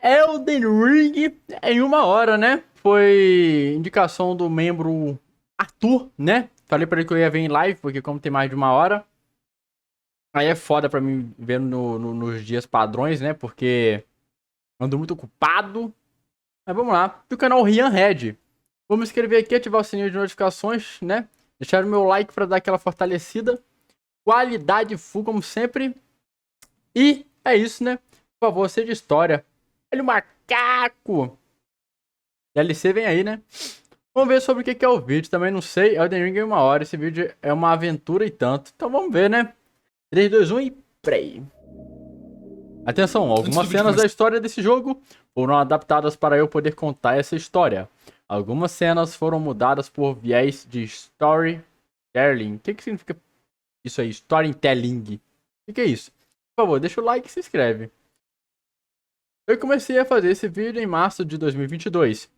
Elden Ring em 1 hora, né? Foi indicação do membro Arthur, né? Falei pra ele que eu ia ver em live, porque como tem mais de 1 hora, aí é foda pra mim ver nos dias padrões, né? Porque ando muito ocupado. Mas vamos lá. Do canal Rian Red. Vamos inscrever aqui, ativar o sininho de notificações, né? Deixar o meu like pra dar aquela fortalecida. Qualidade full, como sempre. E é isso, né? Por favor, seja história. Olha o macaco! DLC vem aí, né? Vamos ver sobre o que é o vídeo. Também não sei. Elden Ring em 1 hora. Esse vídeo é uma aventura e tanto. Então vamos ver, né? 3, 2, 1 e play. Atenção, algumas cenas da história desse jogo foram adaptadas para eu poder contar essa história. Algumas cenas foram mudadas por viés de storytelling. O que significa isso aí? Storytelling. O que é isso? Por favor, deixa o like e se inscreve. Eu comecei a fazer esse vídeo em março de 2022.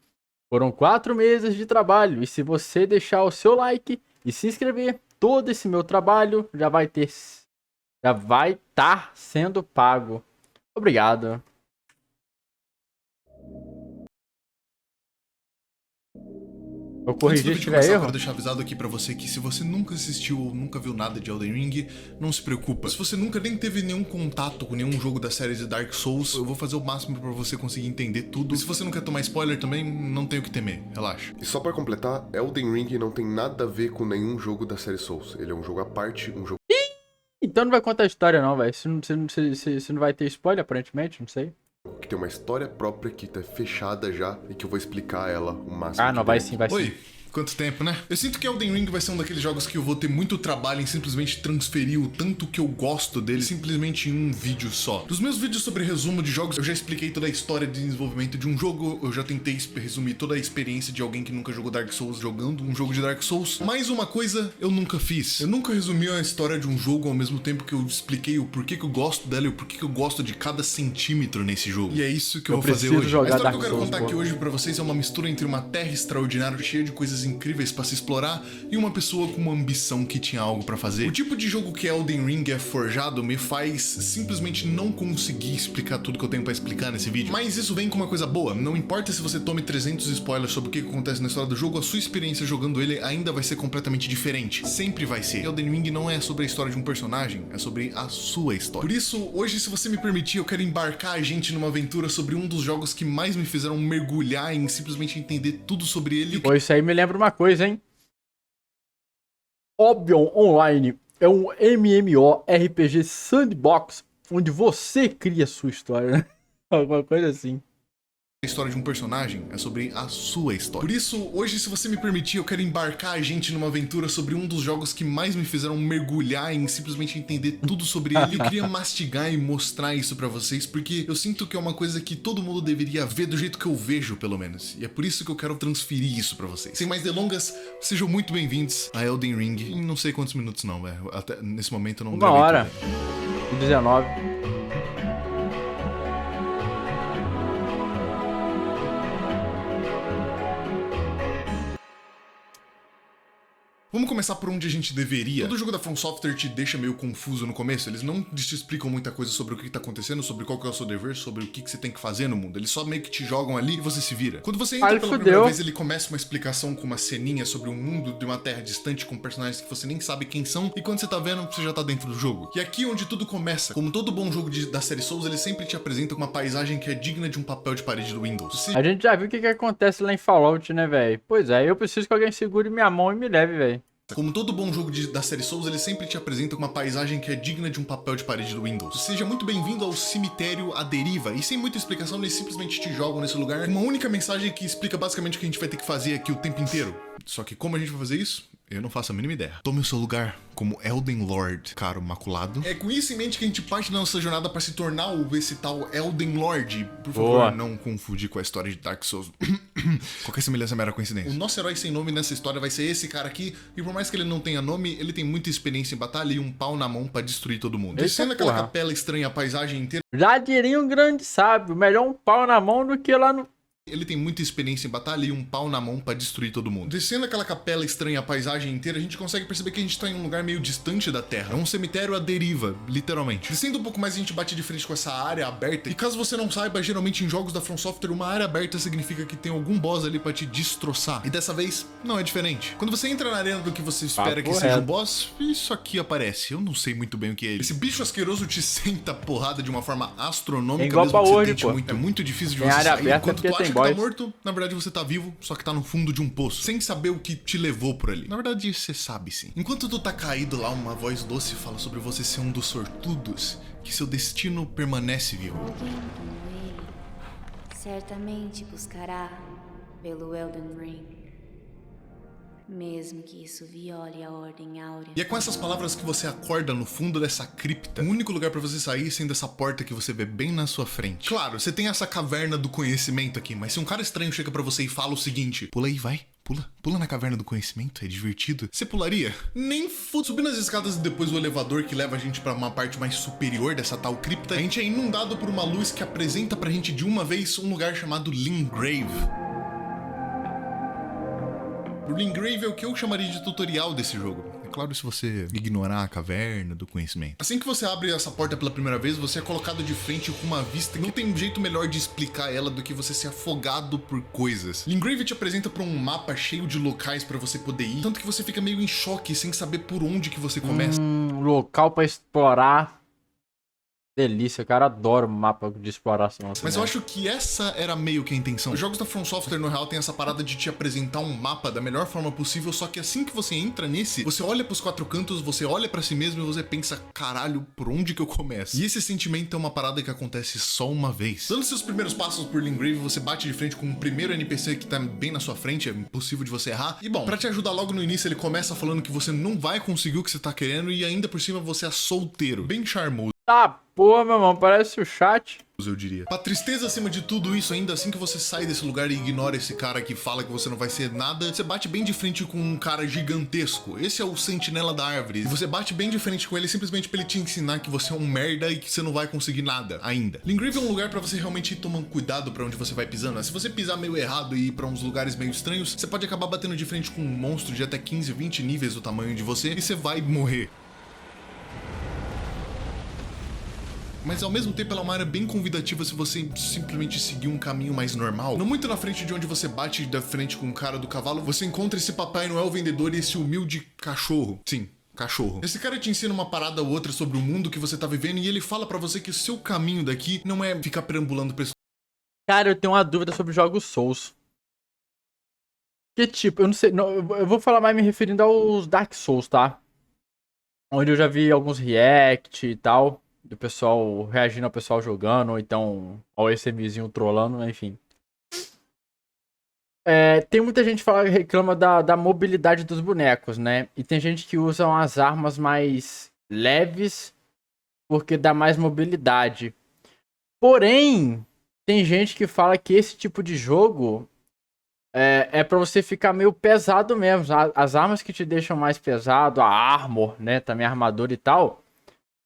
Foram 4 meses de trabalho e se você deixar o seu like e se inscrever, todo esse meu trabalho já vai estar sendo pago. Obrigado. Vou corrigir se tiver Eu erro. quero deixar avisado aqui pra você que se você nunca assistiu ou nunca viu nada de Elden Ring, não se preocupa. Se você nunca nem teve nenhum contato com nenhum jogo da série de Dark Souls, eu vou fazer o máximo pra você conseguir entender tudo. E se você não quer tomar spoiler também, não tem o que temer, relaxa. E só pra completar, Elden Ring não tem nada a ver com nenhum jogo da série Souls. Ele é um jogo à parte, um jogo Então não vai contar a história não, velho. Se não vai ter spoiler, aparentemente, não sei. que tem uma história própria que tá fechada já e que eu vou explicar ela o máximo Ah, que não, der vai aqui. sim, vai sim. Oi, quanto tempo, né? Eu sinto que Elden Ring vai ser um daqueles jogos que eu vou ter muito trabalho em simplesmente transferir o tanto que eu gosto dele simplesmente em um vídeo só. Dos meus vídeos sobre resumo de jogos, eu já expliquei toda a história de desenvolvimento de um jogo, eu já tentei resumir toda a experiência de alguém que nunca jogou Dark Souls jogando um jogo de Dark Souls. Mas uma coisa eu nunca fiz. Eu nunca resumi a história de um jogo ao mesmo tempo que eu expliquei o porquê que eu gosto dela e o porquê que eu gosto de cada centímetro nesse jogo. E é isso que eu vou fazer preciso hoje. jogar A história Dark que eu quero Souls, contar pô. aqui hoje pra vocês é uma mistura entre uma terra extraordinária cheia de coisas incríveis pra se explorar e uma pessoa com uma ambição que tinha algo pra fazer. O tipo de jogo que Elden Ring é forjado me faz simplesmente não conseguir explicar tudo que eu tenho pra explicar nesse vídeo. Mas isso vem com uma coisa boa. Não importa se você tome 300 spoilers sobre o que acontece na história do jogo, a sua experiência jogando ele ainda vai ser completamente diferente. Sempre vai ser. Elden Ring não é sobre a história de um personagem, é sobre a sua história. Por isso, hoje, se você me permitir, eu quero embarcar a gente numa aventura sobre um dos jogos que mais me fizeram mergulhar em simplesmente entender tudo sobre ele. Pô, isso aí me lembra uma coisa, hein? Oblivion Online é um MMORPG sandbox onde você cria sua história, né? Alguma coisa assim. A história de um personagem é sobre a sua história. Por isso, hoje, se você me permitir, eu quero embarcar a gente numa aventura sobre um dos jogos que mais me fizeram mergulhar em simplesmente entender tudo sobre ele. Eu queria mastigar e mostrar isso pra vocês, porque eu sinto que é uma coisa que todo mundo deveria ver do jeito que eu vejo, pelo menos. E é por isso que eu quero transferir isso pra vocês. Sem mais delongas, sejam muito bem-vindos a Elden Ring. Em não sei quantos minutos não, velho. Até nesse momento eu não 1 hora tudo. e 19. Vamos começar por onde a gente deveria. Todo jogo da From Software te deixa meio confuso no começo. Eles não te explicam muita coisa sobre o que tá acontecendo, sobre qual que é o seu dever, sobre o que você tem que fazer no mundo. Eles só meio que te jogam ali e você se vira. Quando você entra pela primeira vez, ele começa uma explicação com uma ceninha sobre um mundo de uma terra distante com personagens que você nem sabe quem são. E quando você tá vendo, você já tá dentro do jogo. E aqui onde tudo começa. Como todo bom jogo da série Souls, ele sempre te apresenta uma paisagem que é digna de um papel de parede do Windows. A gente já viu o que acontece lá em Fallout, né, velho? Pois é, eu preciso que alguém segure minha mão e me leve, velho. Como todo bom jogo da série Souls, ele sempre te apresenta uma paisagem que é digna de um papel de parede do Windows. Seja muito bem-vindo ao cemitério à deriva. E sem muita explicação, eles simplesmente te jogam nesse lugar. Uma única mensagem que explica basicamente o que a gente vai ter que fazer aqui o tempo inteiro. Só que como a gente vai fazer isso? Eu não faço a mínima ideia. Tome o seu lugar como Elden Lord, caro maculado. É com isso em mente que a gente parte da nossa jornada para se tornar esse tal Elden Lord. Por favor, não confundir com a história de Dark Souls. Qualquer semelhança é mera coincidência. O nosso herói sem nome nessa história vai ser esse cara aqui, e por mais que ele não tenha nome, ele tem muita experiência em batalha e um pau na mão pra destruir todo mundo. Descendo aquela capela estranha, a paisagem inteira. Já diria um grande sábio, melhor um pau na mão do que lá no... Ele tem muita experiência em batalha e um pau na mão pra destruir todo mundo. Descendo aquela capela estranha, a paisagem inteira, a gente consegue perceber que a gente tá em um lugar meio distante da Terra. É um cemitério à deriva, literalmente. Descendo um pouco mais, a gente bate de frente com essa área aberta. E caso você não saiba, geralmente em jogos da From Software, uma área aberta significa que tem algum boss ali pra te destroçar. E dessa vez, não é diferente. Quando você entra na arena do que você espera que seja o boss, isso aqui aparece. Eu não sei muito bem o que é ele. Esse bicho asqueroso te senta porrada de uma forma astronômica, é igual mesmo pra que você hoje, tente pô. muito. É muito difícil de Tem você área sair. aberta Enquanto porque tu acha tem que tá boss. morto, na verdade você tá vivo, só que tá no fundo de um poço, sem saber o que te levou por ali. Na verdade, você sabe sim. Enquanto tu tá caído lá, uma voz doce fala sobre você ser um dos sortudos, que seu destino permanece vivo. Alguém como ele certamente buscará pelo Elden Ring, mesmo que isso viole a Ordem Áurea. E é com essas palavras que você acorda no fundo dessa cripta, o único lugar pra você sair sendo essa porta que você vê bem na sua frente. Claro, você tem essa caverna do conhecimento aqui, mas se um cara estranho chega pra você e fala o seguinte: pula aí, vai. Pula na caverna do conhecimento, é divertido. Você pularia? Nem Subindo as escadas e depois o elevador que leva a gente pra uma parte mais superior dessa tal cripta, a gente é inundado por uma luz que apresenta pra gente de uma vez um lugar chamado Limgrave. O Limgrave é o que eu chamaria de tutorial desse jogo. É claro, se você ignorar a caverna do conhecimento. Assim que você abre essa porta pela primeira vez, você é colocado de frente com uma vista que não tem um jeito melhor de explicar ela do que você ser afogado por coisas. Limgrave te apresenta pra um mapa cheio de locais pra você poder ir, tanto que você fica meio em choque sem saber por onde que você começa. Local pra explorar. Delícia, cara, adoro mapa de exploração. Assim, Mas eu acho que essa era meio que a intenção. Os jogos da From Software, no real, tem essa parada de te apresentar um mapa da melhor forma possível, só que assim que você entra nesse, você olha pros quatro cantos, você olha pra si mesmo e você pensa, caralho, por onde que eu começo? E esse sentimento é uma parada que acontece só uma vez. Dando seus primeiros passos por Limgrave, você bate de frente com o primeiro NPC que tá bem na sua frente, é impossível de você errar. E bom, pra te ajudar logo no início, ele começa falando que você não vai conseguir o que você tá querendo e ainda por cima você é solteiro. Bem charmoso. Tá, porra, meu irmão, parece o chat. Eu diria. Pra tristeza acima de tudo isso, ainda assim que você sai desse lugar e ignora esse cara que fala que você não vai ser nada, você bate bem de frente com um cara gigantesco. Esse é o sentinela da árvore. E você bate bem de frente com ele simplesmente pra ele te ensinar que você é um merda e que você não vai conseguir nada ainda. Limgrave é um lugar pra você realmente ir tomando cuidado pra onde você vai pisando. Se você pisar meio errado e ir pra uns lugares meio estranhos, você pode acabar batendo de frente com um monstro de até 15, 20 níveis do tamanho de você e você vai morrer. Mas ao mesmo tempo ela é uma área bem convidativa se você simplesmente seguir um caminho mais normal. Não muito na frente de onde você bate da frente com o cara do cavalo, você encontra esse Papai Noel vendedor e esse humilde cachorro. Sim, cachorro. Esse cara te ensina uma parada ou outra sobre o mundo que você tá vivendo e ele fala pra você que o seu caminho daqui não é ficar perambulando pra esse... Cara, eu tenho uma dúvida sobre jogos Souls. Que tipo, eu não sei, não, eu vou falar mais me referindo aos Dark Souls, tá? Onde eu já vi alguns react e tal, do pessoal reagindo ao pessoal jogando, ou então ao SMzinho trollando, enfim. Tem muita gente que reclama da mobilidade dos bonecos, né? E tem gente que usa as armas mais leves porque dá mais mobilidade. Porém, tem gente que fala que esse tipo de jogo é pra você ficar meio pesado mesmo. As armas que te deixam mais pesado, a armor, né? Também a armadura e tal,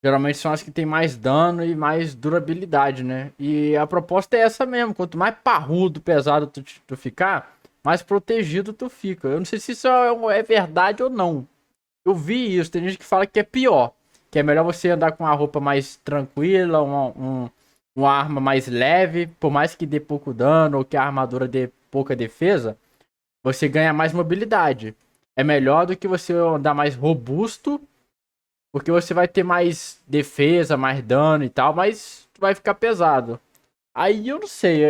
geralmente são as que tem mais dano e mais durabilidade, né? E a proposta é essa mesmo. Quanto mais parrudo, pesado tu ficar, mais protegido tu fica. Eu não sei se isso é verdade ou não. Eu vi isso. Tem gente que fala que é pior. Que é melhor você andar com uma roupa mais tranquila, uma arma mais leve. Por mais que dê pouco dano ou que a armadura dê pouca defesa, você ganha mais mobilidade. É melhor do que você andar mais robusto, porque você vai ter mais defesa, mais dano e tal, mas vai ficar pesado. Aí eu não sei,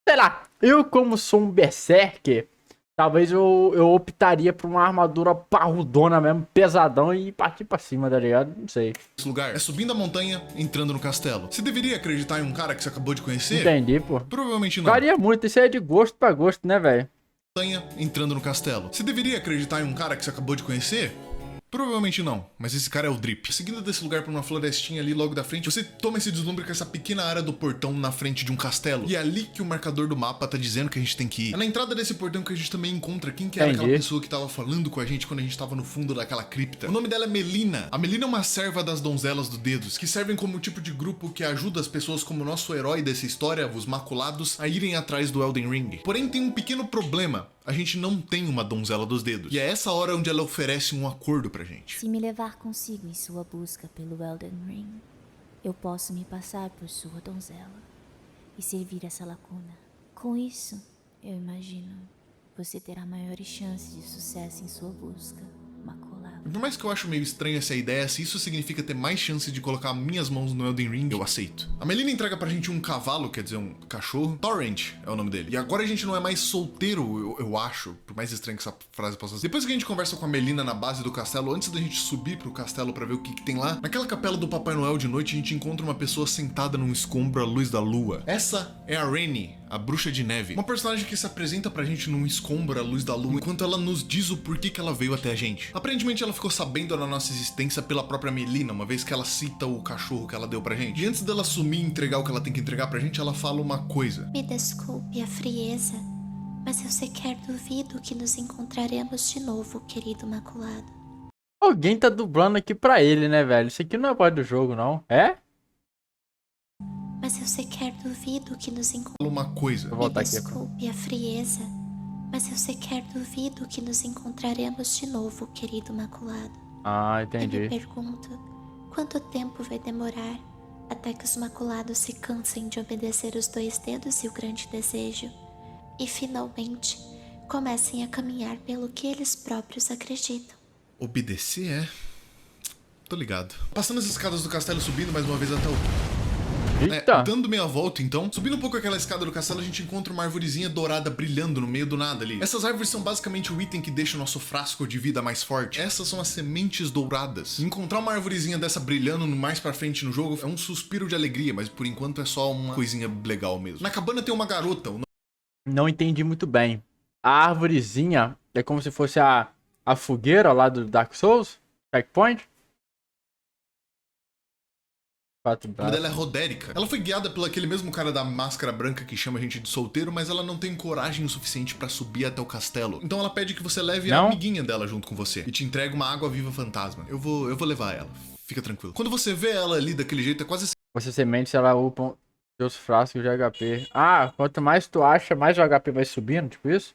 sei lá, eu como sou um berserker, talvez eu optaria por uma armadura parrudona mesmo, pesadão e partir pra cima, tá ligado? Não sei. Esse lugar é subindo a montanha, entrando no castelo. Você deveria acreditar em um cara que você acabou de conhecer? Entendi, pô. Provavelmente não. Varia muito, isso aí é de gosto pra gosto, né, velho? Entrando no castelo. Você deveria acreditar em um cara que você acabou de conhecer? Provavelmente não, mas esse cara é o Drip. Seguindo desse lugar pra uma florestinha ali logo da frente, você toma esse deslumbre com essa pequena área do portão na frente de um castelo. E é ali que o marcador do mapa tá dizendo que a gente tem que ir. É na entrada desse portão que a gente também encontra quem que era aquela pessoa que tava falando com a gente quando a gente tava no fundo daquela cripta. O nome dela é Melina. A Melina é uma serva das donzelas do Dedos, que servem como tipo de grupo que ajuda as pessoas como o nosso herói dessa história, os Maculados, a irem atrás do Elden Ring. Porém, tem um pequeno problema. A gente não tem uma donzela dos dedos. E é essa hora onde ela oferece um acordo pra gente. Se me levar consigo em sua busca pelo Elden Ring, eu posso me passar por sua donzela e servir essa lacuna. Com isso, eu imagino, você terá maiores chances de sucesso em sua busca, Maculado. Por mais que eu acho meio estranha essa ideia, se isso significa ter mais chance de colocar minhas mãos no Elden Ring, eu aceito. A Melina entrega pra gente um cavalo, quer dizer, um cachorro. Torrent é o nome dele. E agora a gente não é mais solteiro, eu acho, por mais estranho que essa frase possa ser. Depois que a gente conversa com a Melina na base do castelo, antes da gente subir pro castelo pra ver o que tem lá, naquela capela do Papai Noel de noite, a gente encontra uma pessoa sentada num escombro à luz da lua. Essa é a Rennie, a bruxa de neve. Uma personagem que se apresenta pra gente num escombro à luz da lua, enquanto ela nos diz o porquê que ela veio até a gente. Aparentemente ela ficou sabendo da nossa existência pela própria Melina, uma vez que ela cita o cachorro que ela deu pra gente. E antes dela sumir e entregar o que ela tem que entregar pra gente, ela fala uma coisa. Me desculpe a frieza, mas eu sequer duvido que nos encontraremos de novo, querido Maculado. Alguém tá dublando aqui pra ele, né, velho? Isso aqui não é parte do jogo, não. É? Mas eu sequer duvido que nos encontraremos. Uma coisa. Vou voltar Me aqui. desculpe a frieza, mas eu sequer duvido que nos encontraremos de novo, querido Maculado. Ah, Eu me entendi. pergunto, quanto tempo vai demorar até que os Maculados se cansem de obedecer os dois dedos e o grande desejo e finalmente comecem a caminhar pelo que eles próprios acreditam? Obedecer é... Tô ligado. Passando as escadas do castelo, subindo mais uma vez até o... Eita! dando meia volta, então, subindo um pouco aquela escada do castelo, a gente encontra uma arvorezinha dourada brilhando no meio do nada ali. Essas árvores são basicamente o item que deixa o nosso frasco de vida mais forte. Essas são as sementes douradas. Encontrar uma arvorezinha dessa brilhando mais pra frente no jogo é um suspiro de alegria, mas por enquanto é só uma coisinha legal mesmo. Na cabana tem uma garota. Não entendi muito bem. A árvorezinha é como se fosse a fogueira lá do Dark Souls? Checkpoint? O nome dela é Roderica. Ela foi guiada pelo aquele mesmo cara da máscara branca que chama a gente de solteiro, mas ela não tem coragem o suficiente pra subir até o castelo. Então ela pede que você leve a amiguinha dela junto com você e te entrega uma água viva fantasma. Eu vou levar ela. Fica tranquilo. Quando você vê ela ali daquele jeito, é quase... Você sementes, ela upa seus frascos de HP. Ah, quanto mais tu acha, mais o HP vai subindo, tipo isso?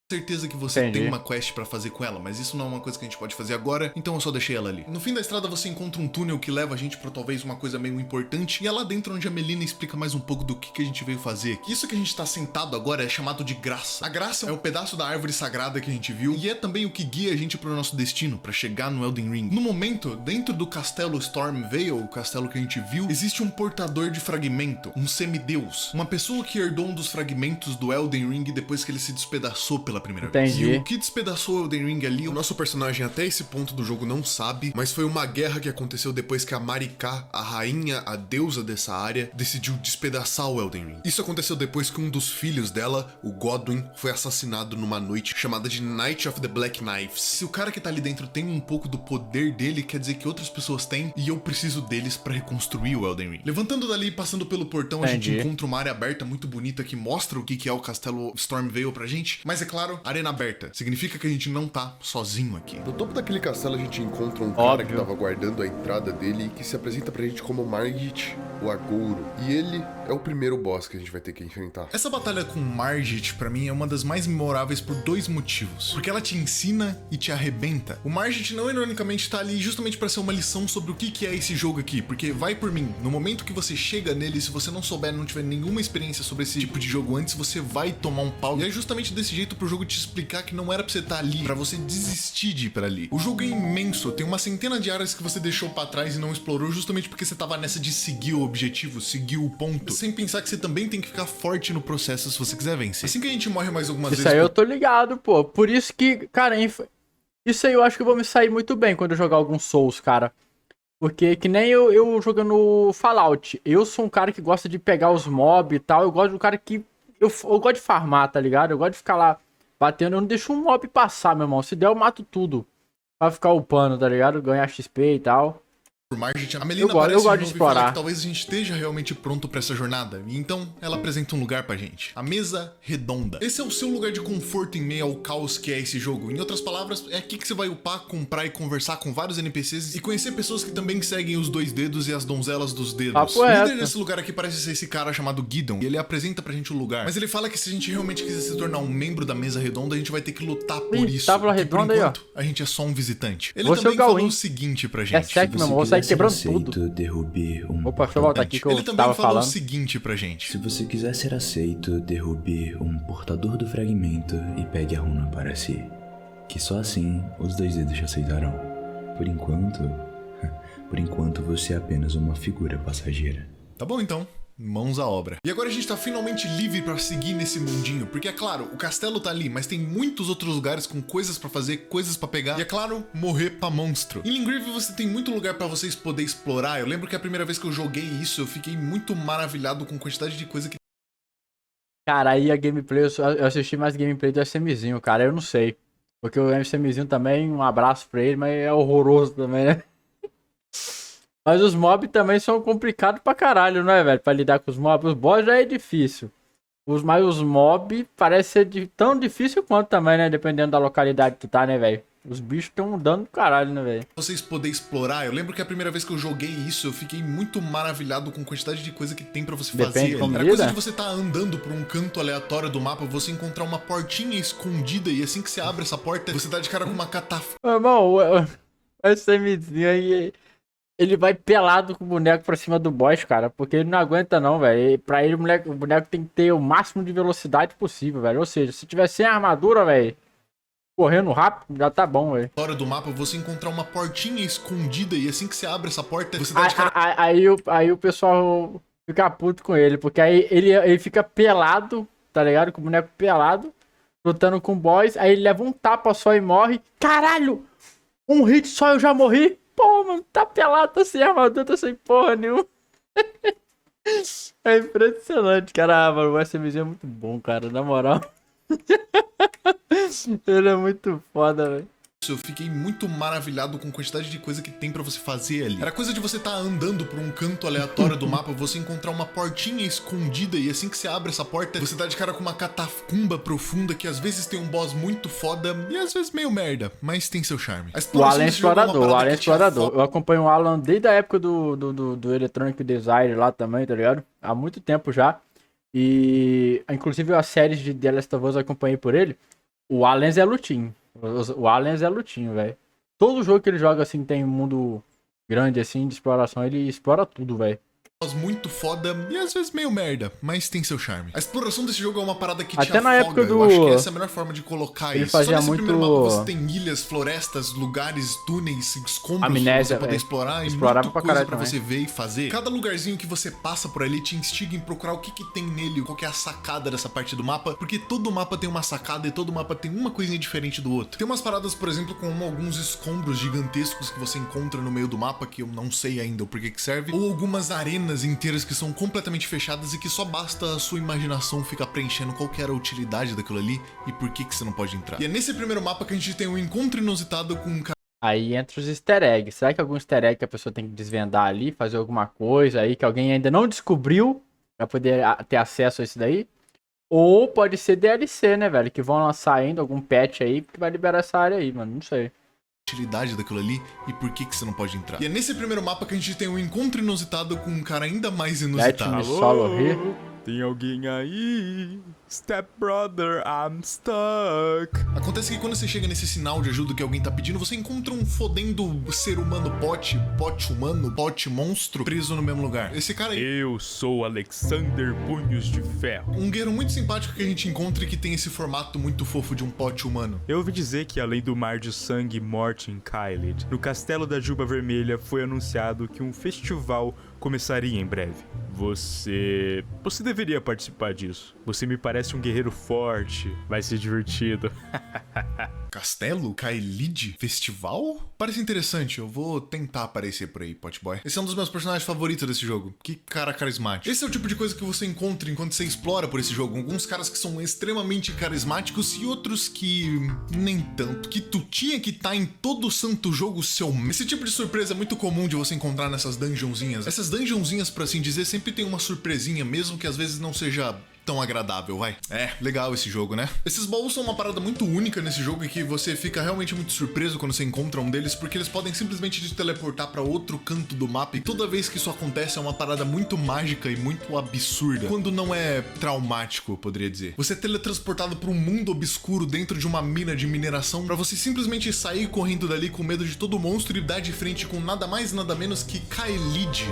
certeza que você Entendi. tem uma quest pra fazer com ela, mas isso não é uma coisa que a gente pode fazer agora, então eu só deixei ela ali. No fim da estrada você encontra um túnel que leva a gente pra talvez uma coisa meio importante, e é lá dentro onde a Melina explica mais um pouco do que a gente veio fazer aqui. Isso que a gente tá sentado agora é chamado de graça. A graça é o pedaço da árvore sagrada que a gente viu, e é também o que guia a gente pro nosso destino, pra chegar no Elden Ring. No momento, dentro do castelo Stormveil, o castelo que a gente viu, existe um portador de fragmento, um semideus, uma pessoa que herdou um dos fragmentos do Elden Ring depois que ele se despedaçou pela primeira vez. Entendi. E o que despedaçou o Elden Ring ali, o nosso personagem até esse ponto do jogo não sabe, mas foi uma guerra que aconteceu depois que a Marika, a rainha, a deusa dessa área, decidiu despedaçar o Elden Ring. Isso aconteceu depois que um dos filhos dela, o Godwyn, foi assassinado numa noite chamada de Night of the Black Knives. Se o cara que tá ali dentro tem um pouco do poder dele, quer dizer que outras pessoas têm, e eu preciso deles pra reconstruir o Elden Ring. Levantando dali e passando pelo portão, a gente encontra uma área aberta muito bonita que mostra o que é o castelo Stormveil pra gente, mas é claro, arena aberta. Significa que a gente não tá sozinho aqui. No topo daquele castelo a gente encontra um cara que tava guardando a entrada dele e que se apresenta pra gente como Margit, o Agouro. E ele é o primeiro boss que a gente vai ter que enfrentar. Essa batalha com Margit, pra mim, é uma das mais memoráveis por dois motivos. Porque ela te ensina e te arrebenta. O Margit, não ironicamente, tá ali justamente pra ser uma lição sobre o que é esse jogo aqui. Porque vai por mim, no momento que você chega nele, se você não souber, não tiver nenhuma experiência sobre esse tipo de jogo antes, você vai tomar um pau. E é justamente desse jeito pro jogo te explicar que não era pra você estar ali, pra você desistir de ir pra ali. O jogo é imenso, tem uma centena de áreas que você deixou pra trás e não explorou justamente porque você tava nessa de seguir o objetivo, seguir o ponto, sem pensar que você também tem que ficar forte no processo se você quiser vencer. Assim que a gente morre mais algumas vezes... Isso aí eu tô ligado, pô. Por isso que, cara, isso aí eu acho que eu vou me sair muito bem quando eu jogar algum Souls, cara. Porque que nem eu jogando Fallout, eu sou um cara que gosta de pegar os mobs e tal, eu gosto de um cara que... Eu gosto de farmar, tá ligado? Eu gosto de ficar lá batendo, eu não deixo um mob passar, meu irmão. Se der, eu mato tudo. pra ficar upando, tá ligado? Ganhar XP e tal. Por Margit, a Melina Eu gosto aparece de novo e fala explorar. que talvez a gente esteja realmente pronto pra essa jornada. E então, ela apresenta um lugar pra gente. A Mesa Redonda. Esse é o seu lugar de conforto em meio ao caos que é esse jogo. Em outras palavras, é aqui que você vai upar, comprar e conversar com vários NPCs e conhecer pessoas que também seguem os dois dedos e as donzelas dos dedos. Papo O líder reto. desse lugar aqui parece ser esse cara chamado Guidon. E ele apresenta pra gente o lugar. Mas ele fala que se a gente realmente quiser se tornar um membro da Mesa Redonda, a gente vai ter que lutar por Ih, isso. tábua Porque, por redonda aí, ó. enquanto, a gente é só um visitante. Ele Vou ser o também falou Gawain. o seguinte pra É gente. sec, meu irmão. Vou sair quebrando tudo. Derrube um Opa, deixa eu voltar aqui que eu Ele também tava falou falando. o seguinte pra gente. Se você quiser ser aceito, derrube um portador do fragmento e pegue a runa para si. Que só assim os dois dedos te aceitarão. Por enquanto você é apenas uma figura passageira. Tá bom então. Mãos à obra. E agora a gente tá finalmente livre pra seguir nesse mundinho, porque é claro, o castelo tá ali, mas tem muitos outros lugares com coisas pra fazer, coisas pra pegar, e é claro, morrer pra monstro. Em Lingrave você tem muito lugar pra vocês poderem explorar. Eu lembro que a primeira vez que eu joguei isso, eu fiquei muito maravilhado com a quantidade de coisa que Cara, aí a gameplay, eu assisti mais gameplay do SMzinho, cara, eu não sei. Porque o SMzinho também, um abraço pra ele, mas é horroroso também, né? Mas os mobs também são complicados pra caralho, não é, velho? Pra lidar com os mobs. Os boss já é difícil. Mas os mobs parece ser tão difícil quanto também, né? Dependendo da localidade que tu tá, né, velho? Os bichos têm um dano do caralho, né, velho? vocês poderem explorar. Eu lembro que a primeira vez que eu joguei isso, eu fiquei muito maravilhado com a quantidade de coisa que tem pra você Depende fazer. como Era lida. coisa de você tá andando por um canto aleatório do mapa, você encontrar uma portinha escondida e assim que você abre essa porta, você dá de cara com uma catafalco. Meu irmão, o SMzinho aí, ele vai pelado com o boneco pra cima do boss, cara. Porque ele não aguenta não, velho. Pra ele, o boneco tem que ter o máximo de velocidade possível, velho. Ou seja, se tiver sem armadura, velho, correndo rápido, já tá bom, velho. Fora do mapa, você encontrar uma portinha escondida e assim que você abre essa porta, você dá de cara Aí o pessoal fica puto com ele, porque aí ele fica pelado, tá ligado? Com o boneco pelado, lutando com o boss, aí ele leva um tapa só e morre. Caralho! Um hit só eu já morri? Pô, mano, tá pelado, tá sem armadura, tá sem porra nenhuma. É impressionante, cara. Ah, mano, o SMZ é muito bom, cara, na moral. Ele é muito foda, velho. eu fiquei muito maravilhado com a quantidade de coisa que tem pra você fazer ali. Era coisa de você tá andando por um canto aleatório do mapa, você encontrar uma portinha escondida e assim que você abre essa porta, você dá de cara com uma catacumba profunda que às vezes tem um boss muito foda e às vezes meio merda, mas tem seu charme. O Alan Explorador, Eu acompanho o Alan desde a época do Electronic Design lá também, tá ligado? Há muito tempo já. E inclusive as séries de The Last of Us eu acompanhei por ele. O Alan é lutinho. O Alan é lutinho, velho. Todo jogo que ele joga assim tem um mundo grande assim de exploração, ele explora tudo, velho. Muito foda e às vezes meio merda, mas tem seu charme. A exploração desse jogo é uma parada que Até te na afoga. época do... Eu acho que essa é a melhor forma de colocar ele isso. fazia Só nesse muito... primeiro mapa você tem ilhas, florestas, lugares, túneis, escombros Amnésia, pra você poder explorar e explorava muita pra coisa caralho pra também. você ver e fazer. Cada lugarzinho que você passa por ali te instiga em procurar o que tem nele, qual que é a sacada dessa parte do mapa, porque todo mapa tem uma sacada e todo mapa tem uma coisinha diferente do outro. Tem umas paradas, por exemplo, como alguns escombros gigantescos que você encontra no meio do mapa, que eu não sei ainda o porquê que serve, ou algumas arenas inteiras que são completamente fechadas e que só basta a sua imaginação ficar preenchendo qual que era a utilidade daquilo ali e por que você não pode entrar. E é nesse primeiro mapa que a gente tem um encontro inusitado com um cara. Aí entra os easter eggs. Será que algum easter egg que a pessoa tem que desvendar ali, fazer alguma coisa aí que alguém ainda não descobriu pra poder ter acesso a isso daí? Ou pode ser DLC, né, velho? Que vão lançar ainda algum patch aí que vai liberar essa área aí, mano. Não sei. Utilidade daquilo ali e por que você não pode entrar. E é nesse primeiro mapa que a gente tem um encontro inusitado com um cara ainda mais inusitado. Let me solo here. Tem alguém aí? Step brother, I'm stuck. Acontece que quando você chega nesse sinal de ajuda que alguém tá pedindo, você encontra um fodendo ser humano pote humano, pote monstro, preso no mesmo lugar. Esse cara aí, Eu sou Alexander Punhos de Ferro. um guerreiro muito simpático que a gente encontra e que tem esse formato muito fofo de um pote humano. Eu ouvi dizer que além do mar de sangue e morte em Kylid, no Castelo da Juba Vermelha foi anunciado que um festival começaria em breve. Você deveria participar disso. Você me parece um guerreiro forte. Vai ser divertido. Castelo? Kaelid? Festival? Parece interessante, eu vou tentar aparecer por aí, Potboy. Esse é um dos meus personagens favoritos desse jogo. Que cara carismático. Esse é o tipo de coisa que você encontra enquanto você explora por esse jogo. Alguns caras que são extremamente carismáticos e outros que nem tanto. Que tu tinha que estar em todo santo jogo seu. Esse tipo de surpresa é muito comum de você encontrar nessas dungeonzinhas. Essas dungeonzinhas, por assim dizer, sempre tem uma surpresinha, mesmo que às vezes não seja tão agradável, vai. É, legal esse jogo, né? Esses baús são uma parada muito única nesse jogo e que você fica realmente muito surpreso quando você encontra um deles, porque eles podem simplesmente te teleportar pra outro canto do mapa e toda vez que isso acontece é uma parada muito mágica e muito absurda, quando não é traumático, eu poderia dizer. Você é teletransportado pra um mundo obscuro dentro de uma mina de mineração pra você simplesmente sair correndo dali com medo de todo monstro e dar de frente com nada mais nada menos que Kaelid.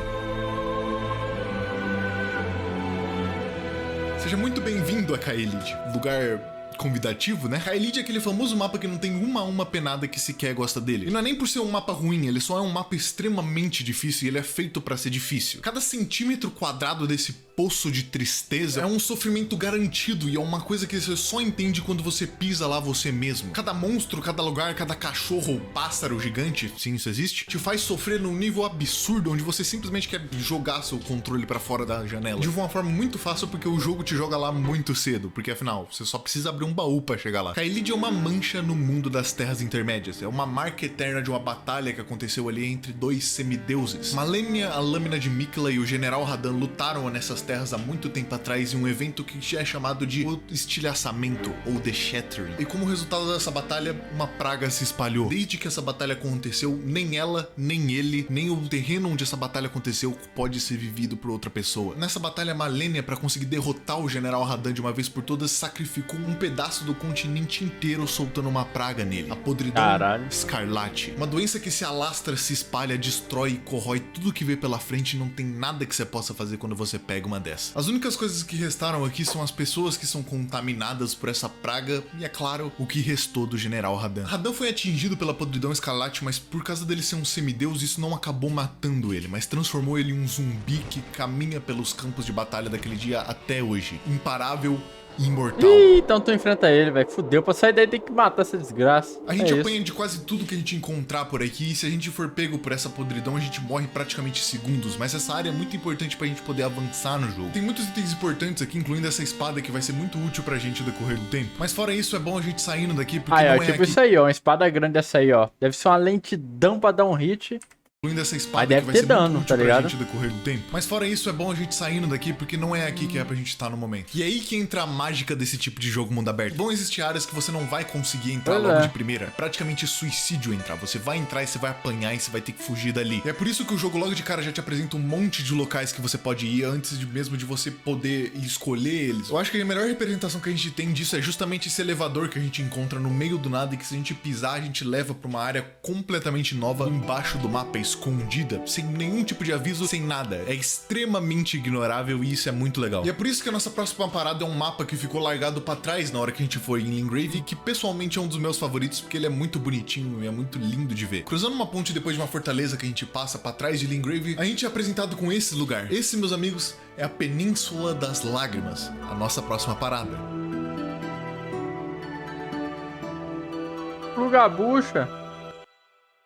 Seja muito bem-vindo a Kaelid, lugar convidativo, né? Kaelid é aquele famoso mapa que não tem uma penada que sequer gosta dele. E não é nem por ser um mapa ruim, ele só é um mapa extremamente difícil e ele é feito pra ser difícil. Cada centímetro quadrado desse poço de tristeza é um sofrimento garantido e é uma coisa que você só entende quando você pisa lá você mesmo. Cada monstro, cada lugar, cada cachorro ou pássaro gigante, sim, isso existe, te faz sofrer num nível absurdo onde você simplesmente quer jogar seu controle pra fora da janela. De uma forma muito fácil porque o jogo te joga lá muito cedo, porque afinal, você só precisa abrir um baú pra chegar lá. Kaelid é uma mancha no mundo das Terras Intermédias, é uma marca eterna de uma batalha que aconteceu ali entre dois semideuses. Malenia, a Lâmina de Miquella e o General Radahn lutaram nessas terras há muito tempo atrás em um evento que já é chamado de o estilhaçamento, ou The Shattering. E como resultado dessa batalha, uma praga se espalhou. Desde que essa batalha aconteceu, nem ela, nem ele, nem o terreno onde essa batalha aconteceu pode ser vivido por outra pessoa. Nessa batalha, Malenia, para conseguir derrotar o General Radahn de uma vez por todas, sacrificou um pedaço do continente inteiro soltando uma praga nele. A podridão escarlate. Uma doença que se alastra, se espalha, destrói e corrói tudo que vê pela frente e não tem nada que você possa fazer quando você pega uma dessa. As únicas coisas que restaram aqui são as pessoas que são contaminadas por essa praga e, é claro, o que restou do General Radahn. Radahn foi atingido pela podridão escarlate, mas por causa dele ser um semideus, isso não acabou matando ele, mas transformou ele em um zumbi que caminha pelos campos de batalha daquele dia até hoje. Imparável, imortal. Ih, então tu enfrenta ele, velho. Fudeu. Pra sair daí tem que matar essa desgraça. A gente apanha de quase tudo que a gente encontrar por aqui, e se a gente for pego por essa podridão, a gente morre praticamente segundos, mas essa área é muito importante pra gente poder avançar no jogo. Tem muitos itens importantes aqui, incluindo essa espada que vai ser muito útil pra gente no decorrer do tempo. Mas fora isso, é bom a gente saindo daqui, porque não é tipo aqui... isso aí, ó. Uma espada grande essa aí, ó. Deve ser uma lentidão pra dar um hit. Dessa espada mas deve que vai ter ser dano, muito útil tá ligado? pra gente decorrer do tempo. Mas fora isso, é bom a gente saindo daqui, porque não é aqui que é pra gente estar no momento. E é aí que entra a mágica desse tipo de jogo mundo aberto. Vão existir áreas que você não vai conseguir entrar logo de primeira. É praticamente suicídio entrar. Você vai entrar e você vai apanhar e você vai ter que fugir dali. E é por isso que o jogo logo de cara já te apresenta um monte de locais que você pode ir antes de mesmo de você poder escolher eles. Eu acho que a melhor representação que a gente tem disso é justamente esse elevador que a gente encontra no meio do nada e que se a gente pisar, a gente leva pra uma área completamente nova embaixo do mapa, escondida, sem nenhum tipo de aviso, sem nada. É extremamente ignorável e isso é muito legal. E é por isso que a nossa próxima parada é um mapa que ficou largado pra trás na hora que a gente foi em Limgrave, que pessoalmente é um dos meus favoritos porque ele é muito bonitinho e é muito lindo de ver. Cruzando uma ponte depois de uma fortaleza que a gente passa pra trás de Limgrave, a gente é apresentado com esse lugar. Esse, meus amigos, é a Península das Lágrimas, a nossa próxima parada. Lugar bucha.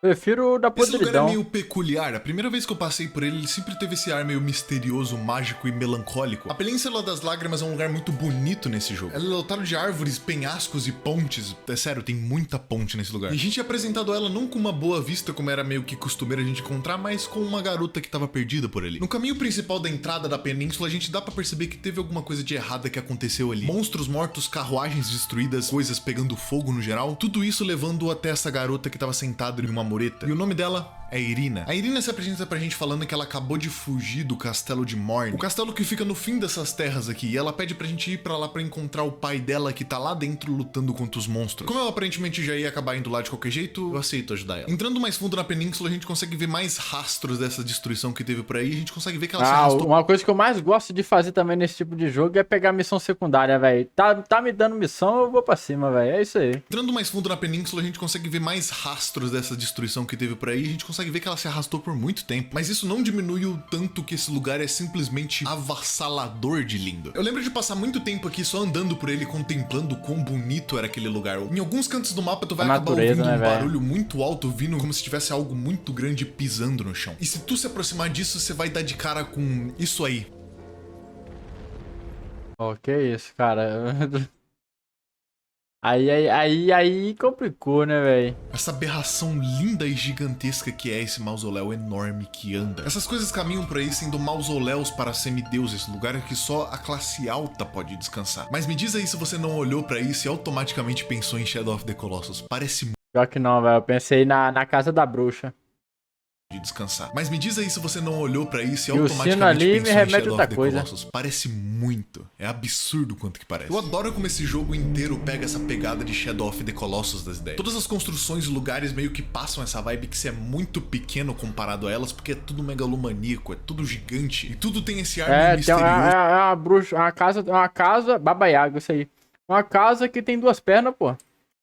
Prefiro o da podridão. Esse lugar é meio peculiar. A primeira vez que eu passei por ele, ele sempre teve esse ar meio misterioso, mágico e melancólico. A Península das Lágrimas é um lugar muito bonito nesse jogo. Ela é lotada de árvores, penhascos e pontes. É sério, tem muita ponte nesse lugar. E a gente é apresentado a ela não com uma boa vista, como era meio que costumeiro a gente encontrar, mas com uma garota que tava perdida por ali. No caminho principal da entrada da península, a gente dá pra perceber que teve alguma coisa de errada que aconteceu ali. Monstros mortos, carruagens destruídas, coisas pegando fogo no geral. Tudo isso levando até essa garota que tava sentada em uma mureta. E o nome dela é Irina. A Irina se apresenta pra gente falando que ela acabou de fugir do castelo de Morn. O castelo que fica no fim dessas terras aqui. E ela pede pra gente ir pra lá pra encontrar o pai dela que tá lá dentro lutando contra os monstros. Como ela aparentemente já ia acabar indo lá de qualquer jeito, eu aceito ajudar ela. Entrando mais fundo na península, a gente consegue ver mais rastros dessa destruição que teve por aí. A gente consegue ver que ela se arrastou. Uma coisa que eu mais gosto de fazer também nesse tipo de jogo é pegar missão secundária, velho. Tá me dando missão, eu vou pra cima, velho. É isso aí. Entrando mais fundo na península, a gente consegue ver mais rastros dessa destruição que teve por aí. A gente consegue consegue ver que ela se arrastou por muito tempo. Mas isso não diminui o tanto que esse lugar é simplesmente avassalador de lindo. Eu lembro de passar muito tempo aqui só andando por ele, contemplando quão bonito era aquele lugar. Em alguns cantos do mapa tu vai acabar ouvindo um barulho muito alto, vindo como se tivesse algo muito grande pisando no chão. E se tu se aproximar disso, você vai dar de cara com isso aí. Ó, que isso, cara. Aí complicou, né, velho? Essa aberração linda e gigantesca que é esse mausoléu enorme que anda. Essas coisas caminham por aí sendo mausoléus para semideuses, lugares que só a classe alta pode descansar. Mas me diz aí se você não olhou pra isso e automaticamente pensou em Shadow of the Colossus. Parece Pior que não, velho. Eu pensei na casa da bruxa. de descansar. Mas me diz aí se você não olhou pra isso e E o automaticamente sino ali pensou me em remete Shadow outra of the coisa. Colossus. Parece muito. É absurdo quanto que parece. Eu adoro como esse jogo inteiro pega essa pegada de Shadow of the Colossus das ideias. Todas as construções e lugares meio que passam essa vibe que você é muito pequeno comparado a elas, porque é tudo megalomaníaco, é tudo gigante. E tudo tem esse ar meio Tem misterioso. uma bruxa, uma casa, Baba Yaga, isso aí. Uma casa que tem duas pernas, pô.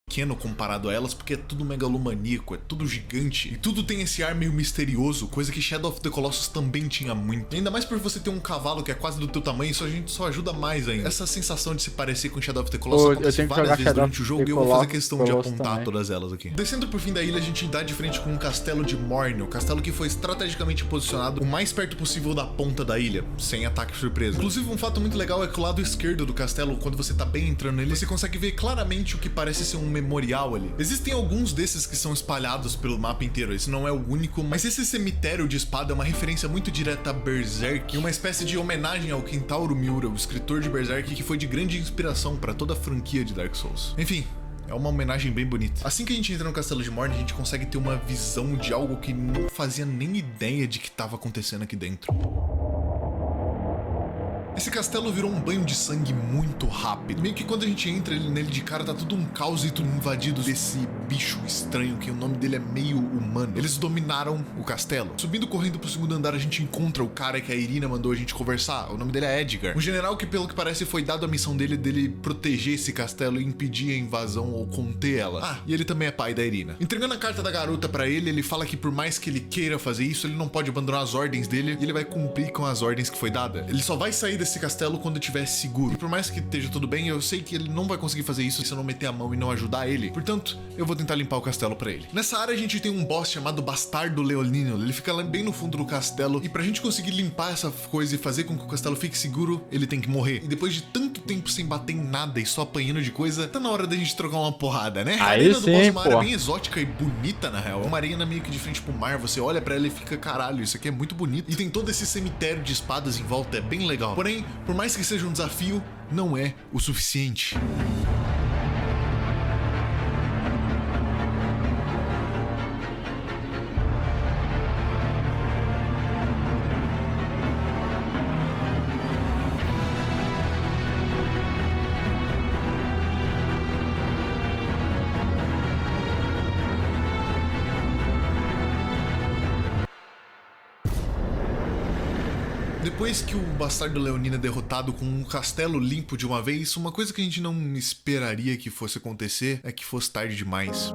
Pequeno comparado a elas, porque é tudo megalomaníaco, é tudo gigante, e tudo tem esse ar meio misterioso, coisa que Shadow of the Colossus também tinha muito. E ainda mais por você ter um cavalo que é quase do teu tamanho, isso a gente só ajuda mais ainda. Essa sensação de se parecer com Shadow of the Colossus acontece várias vezes durante o jogo, e eu vou fazer questão de apontar todas elas aqui. Descendo pro fim da ilha, a gente dá de frente com um castelo de Morne, o castelo que foi estrategicamente posicionado o mais perto possível da ponta da ilha, sem ataque surpresa. Inclusive, um fato muito legal é que o lado esquerdo do castelo, quando você tá bem entrando nele, você consegue ver claramente o que parece ser um memorial ali. Existem alguns desses que são espalhados pelo mapa inteiro, esse não é o único, mas esse cemitério de espada é uma referência muito direta a Berserk e uma espécie de homenagem ao Kentaro Miura, o escritor de Berserk que foi de grande inspiração para toda a franquia de Dark Souls. Enfim, é uma homenagem bem bonita. Assim que a gente entra no Castelo de Morne, a gente consegue ter uma visão de algo que não fazia nem ideia de que estava acontecendo aqui dentro. Esse castelo virou um banho de sangue muito rápido. Meio que quando a gente entra nele de cara, tá tudo um caos e tudo invadido desse bicho estranho, que o nome dele é meio humano. Eles dominaram o castelo. Subindo correndo pro segundo andar, a gente encontra o cara que a Irina mandou a gente conversar. O nome dele é Edgar. Um general que, pelo que parece, foi dado a missão dele proteger esse castelo e impedir a invasão ou conter ela. Ah, e ele também é pai da Irina. Entregando a carta da garota pra ele, ele fala que por mais que ele queira fazer isso, ele não pode abandonar as ordens dele e ele vai cumprir com as ordens que foi dada. Ele só vai sair desse castelo quando estiver seguro. E por mais que esteja tudo bem, eu sei que ele não vai conseguir fazer isso se eu não meter a mão e não ajudar ele. Portanto, eu vou tentar limpar o castelo pra ele. Nessa área a gente tem um boss chamado Bastardo Leonino. Ele fica lá bem no fundo do castelo e pra gente conseguir limpar essa coisa e fazer com que o castelo fique seguro, ele tem que morrer. E depois de tanto tempo sem bater em nada e só apanhando de coisa, tá na hora da gente trocar uma porrada, né? A arena do boss é uma área bem exótica e bonita, na real. É uma arena meio que de frente pro mar, você olha pra ela e fica, caralho, isso aqui é muito bonito. E tem todo esse cemitério de espadas em volta, é bem legal. Porém, por mais que seja um desafio, não é o suficiente. Depois que o Bastardo Leonino é derrotado com um castelo limpo de uma vez, uma coisa que a gente não esperaria que fosse acontecer é que fosse tarde demais.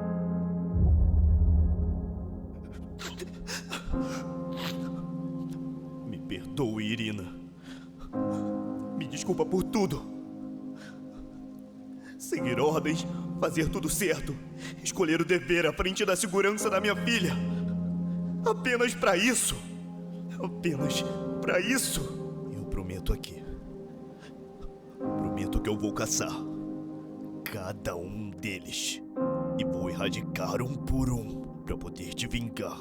Me perdoe, Irina. Me desculpa por tudo. Seguir ordens, fazer tudo certo, escolher o dever à frente da segurança da minha filha. Apenas pra isso. Apenas pra isso. Eu prometo aqui. Prometo que eu vou caçar cada um deles e vou erradicar um por um pra poder te vingar.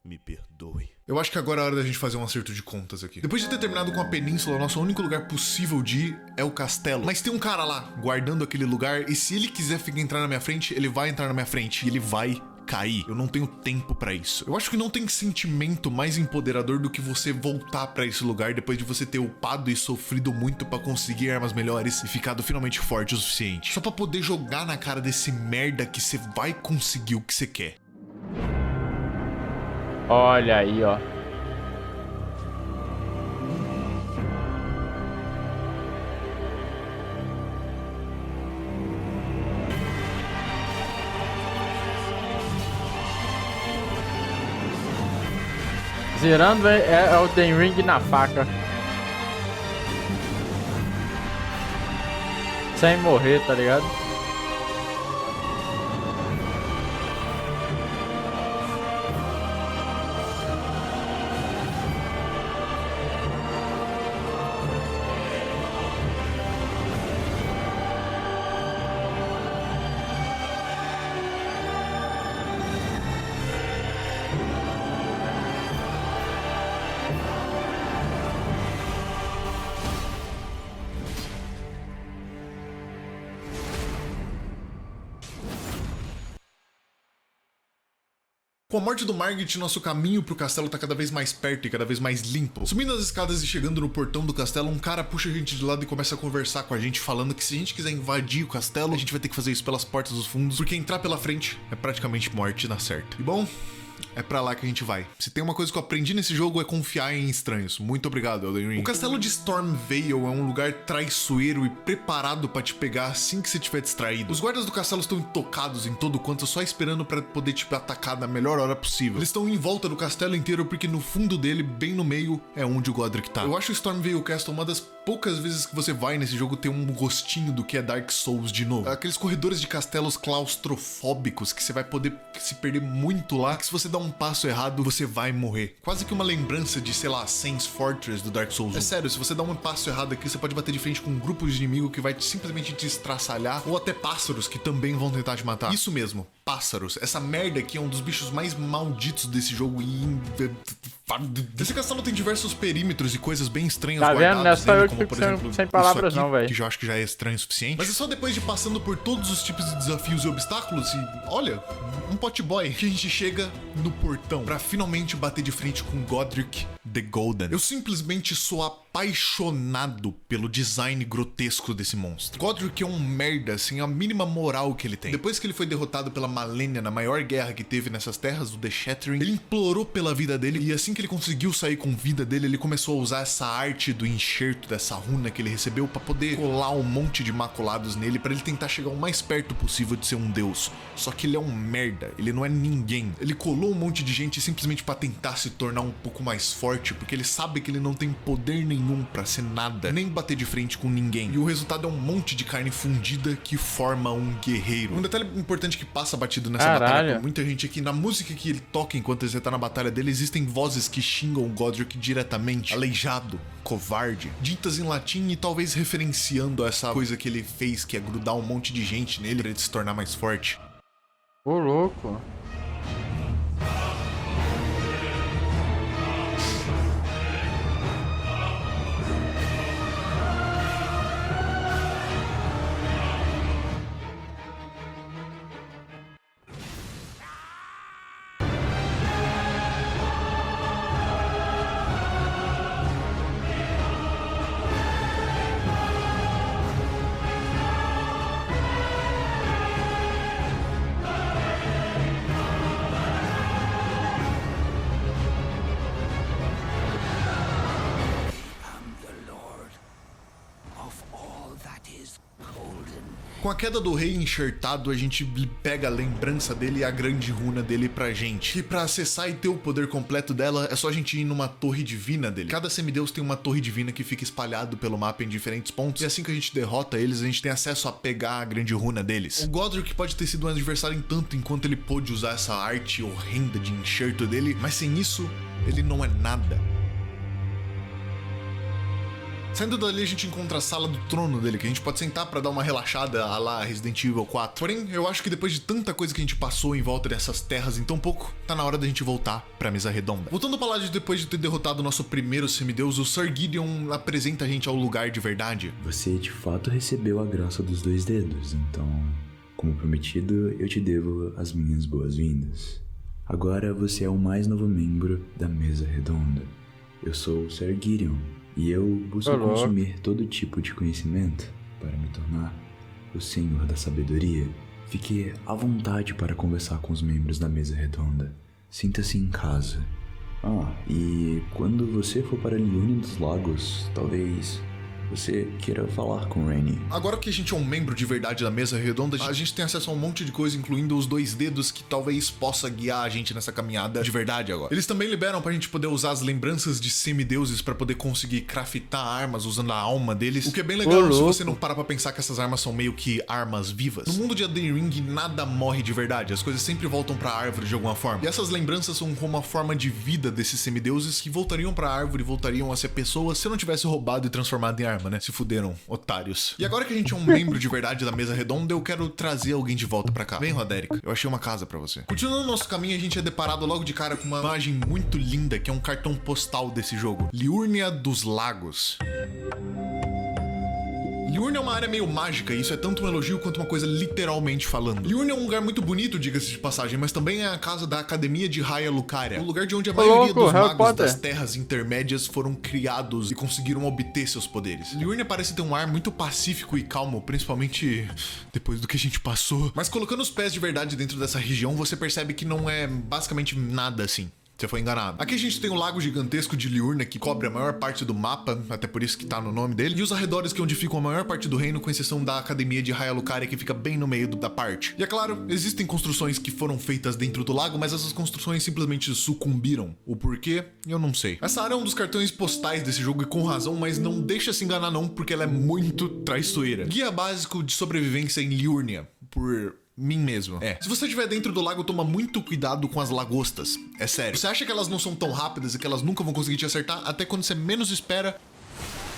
Me perdoe. Eu acho que agora é a hora da gente fazer um acerto de contas aqui. Depois de ter terminado com a península, o nosso único lugar possível de ir é o castelo. Mas tem um cara lá, guardando aquele lugar, e se ele quiser entrar na minha frente, ele vai entrar na minha frente. E ele vai cair. Eu não tenho tempo pra isso. Eu acho que não tem sentimento mais empoderador do que você voltar pra esse lugar depois de você ter upado e sofrido muito pra conseguir armas melhores e ficado finalmente forte o suficiente. Só pra poder jogar na cara desse merda que você vai conseguir o que você quer. Olha aí, ó. Zerando é Elden Ring na faca. Sem morrer, tá ligado? Com a morte do Margit, nosso caminho pro castelo tá cada vez mais perto e cada vez mais limpo. Subindo as escadas e chegando no portão do castelo, um cara puxa a gente de lado e começa a conversar com a gente, falando que se a gente quiser invadir o castelo, a gente vai ter que fazer isso pelas portas dos fundos, porque entrar pela frente é praticamente morte na certa. E bom, é pra lá que a gente vai. Se tem uma coisa que eu aprendi nesse jogo é confiar em estranhos. Muito obrigado, Elden Ring. O castelo de Stormveil é um lugar traiçoeiro e preparado pra te pegar assim que você estiver distraído. Os guardas do castelo estão intocados em todo quanto, só esperando pra poder te atacar na melhor hora possível. Eles estão em volta do castelo inteiro porque no fundo dele, bem no meio, é onde o Godric tá. Eu acho o Stormveil Castle uma das poucas vezes que você vai nesse jogo ter um gostinho do que é Dark Souls de novo. Aqueles corredores de castelos claustrofóbicos que você vai poder se perder muito lá, que se você dar um passo errado, você vai morrer. Quase que uma lembrança de, sei lá, Saints Fortress do Dark Souls 1. É sério, se você dar um passo errado aqui, você pode bater de frente com um grupo de inimigo que vai simplesmente te estraçalhar, ou até pássaros que também vão tentar te matar. Isso mesmo, pássaros. Essa merda aqui é um dos bichos mais malditos desse jogo e... Esse castelo tem diversos perímetros e coisas bem estranhas guardadas nele, como fico por exemplo sem palavras isso aqui, não, velho. que eu acho que já é estranho o suficiente. Mas é só depois de passando por todos os tipos de desafios e obstáculos e, olha, um potboy, que a gente chega no portão pra finalmente bater de frente com Godric the Golden. Eu simplesmente sou apaixonado pelo design grotesco desse monstro. Godric é um merda, sem a mínima moral que ele tem. Depois que ele foi derrotado pela Malenia na maior guerra que teve nessas terras, o The Shattering, ele implorou pela vida dele e assim que ele conseguiu sair com vida dele, ele começou a usar essa arte do enxerto dessa runa que ele recebeu pra poder colar um monte de maculados nele, pra ele tentar chegar o mais perto possível de ser um deus. Só que ele é um merda, ele não é ninguém. Ele colou um monte de gente simplesmente pra tentar se tornar um pouco mais forte, porque ele sabe que ele não tem poder nenhum pra ser nada, nem bater de frente com ninguém. E o resultado é um monte de carne fundida que forma um guerreiro. Um detalhe importante que passa batido nessa batalha com muita gente é que na música que ele toca enquanto você tá na batalha dele, existem vozes que xingam o Godric diretamente. Aleijado, covarde, ditas em latim e talvez referenciando essa coisa que ele fez, que é grudar um monte de gente nele pra ele se tornar mais forte. Ô, louco. Com a queda do rei enxertado, a gente pega a lembrança dele e a grande runa dele pra gente. E pra acessar e ter o poder completo dela, é só a gente ir numa torre divina dele. Cada semideus tem uma torre divina que fica espalhado pelo mapa em diferentes pontos, e assim que a gente derrota eles, a gente tem acesso a pegar a grande runa deles. O Godric pode ter sido um adversário em tanto enquanto ele pôde usar essa arte horrenda de enxerto dele, mas sem isso, ele não é nada. Saindo dali, a gente encontra a sala do trono dele, que a gente pode sentar pra dar uma relaxada à la Resident Evil 4. Porém, eu acho que depois de tanta coisa que a gente passou em volta dessas terras em tão pouco, tá na hora da gente voltar pra mesa redonda. Voltando pra lá, depois de ter derrotado o nosso primeiro semideus, o Sir Gideon apresenta a gente ao lugar de verdade. Você de fato recebeu a graça dos 2 dedos, então, como prometido, eu te devo as minhas boas-vindas. Agora você é o mais novo membro da mesa redonda. Eu sou o Sir Gideon. E eu busco consumir todo tipo de conhecimento para me tornar o Senhor da Sabedoria. Fique à vontade para conversar com os membros da mesa redonda. Sinta-se em casa. E quando você for para Liurnia dos Lagos, talvez você queira falar com Rainy. Agora que a gente é um membro de verdade da mesa redonda, a gente tem acesso a um monte de coisa, incluindo os 2 dedos que talvez possa guiar a gente nessa caminhada de verdade agora. Eles também liberam pra gente poder usar as lembranças de semideuses pra poder conseguir craftar armas usando a alma deles, o que é bem legal se você não parar pra pensar que essas armas são meio que armas vivas. No mundo de Elden Ring, nada morre de verdade, as coisas sempre voltam pra árvore de alguma forma. E essas lembranças são como a forma de vida desses semideuses que voltariam pra árvore, voltariam a ser pessoas se eu não tivesse roubado e transformado em arma, né? Se fuderam, otários. E agora que a gente é um membro de verdade da mesa redonda, eu quero trazer alguém de volta pra cá. Vem, Roderick, eu achei uma casa pra você. Continuando nosso caminho, a gente é deparado logo de cara com uma imagem muito linda, que é um cartão postal desse jogo. Liurnia dos Lagos. Liurnia é uma área meio mágica, e isso é tanto um elogio quanto uma coisa literalmente falando. Liurnia é um lugar muito bonito, diga-se de passagem, mas também é a casa da Academia de Raya Lucaria, um lugar de onde a maioria dos magos das terras intermédias foram criados e conseguiram obter seus poderes. Liurnia parece ter um ar muito pacífico e calmo, principalmente depois do que a gente passou. Mas colocando os pés de verdade dentro dessa região, você percebe que não é basicamente nada assim. Você foi enganado. Aqui a gente tem o lago gigantesco de Liurnia, que cobre a maior parte do mapa, até por isso que tá no nome dele, e os arredores que é onde ficam a maior parte do reino, com exceção da Academia de Raya Lucaria, que fica bem no meio da parte. E é claro, existem construções que foram feitas dentro do lago, mas essas construções simplesmente sucumbiram. O porquê, eu não sei. Essa área é um dos cartões postais desse jogo, e com razão, mas não deixa se enganar não, porque ela é muito traiçoeira. Guia básico de sobrevivência em Liurnia, por mim mesmo. Se você estiver dentro do lago, toma muito cuidado com as lagostas. É sério. Você acha que elas não são tão rápidas e que elas nunca vão conseguir te acertar? Até quando você menos espera,